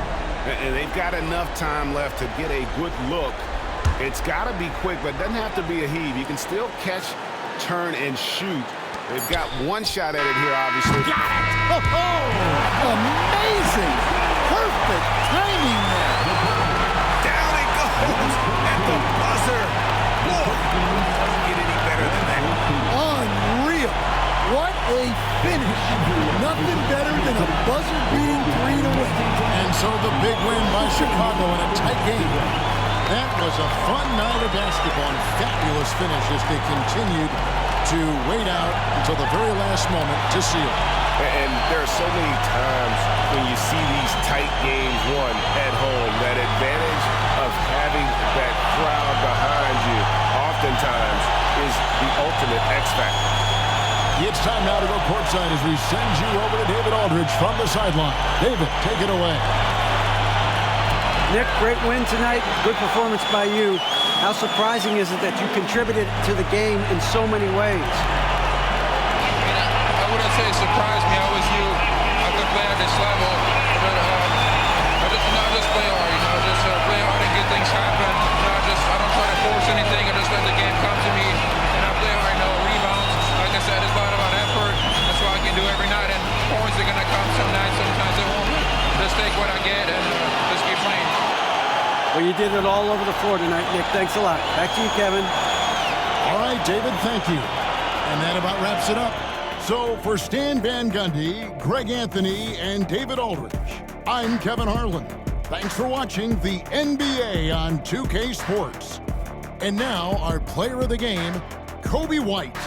And they've got enough time left to get a good look. It's got to be quick, but it doesn't have to be a heave. You can still catch, turn, and shoot. They've got one shot at it here, obviously. Got it! Oh, amazing! Perfect timing there. Down it goes at the buzzer. Boy, doesn't get any better than that. Unreal. What a finish. Nothing better than a buzzer-beating 3 to win. And so the big win by Chicago in a tight game. That was a fun night of basketball and fabulous finish as they continued to wait out until the very last moment to seal it. And there are so many times when you see these tight games won at home, that advantage of having that crowd behind you oftentimes is the ultimate X factor. It's time now to go courtside as we send you over to David Aldridge from the sideline. David, take it away. Nick, great win tonight. Good performance by you. How surprising is it that you contributed to the game in so many ways? I wouldn't say it surprised me. I was new. I could play at this level. But I just play hard, just play hard and get things happen. I don't try to force anything. I just let the game come to me. And I play hard, rebounds. Like I said, it's a lot about effort. That's what I can do every night. And points are going to come some nights. Sometimes they won't. Just take what I get and just keep playing. Well, you did it all over the floor tonight, Nick. Thanks a lot. Back to you, Kevin. All right, David, thank you. And that about wraps it up. So for Stan Van Gundy, Greg Anthony, and David Aldridge, I'm Kevin Harlan. Thanks for watching the NBA on 2K Sports. And now our player of the game, Kobe White.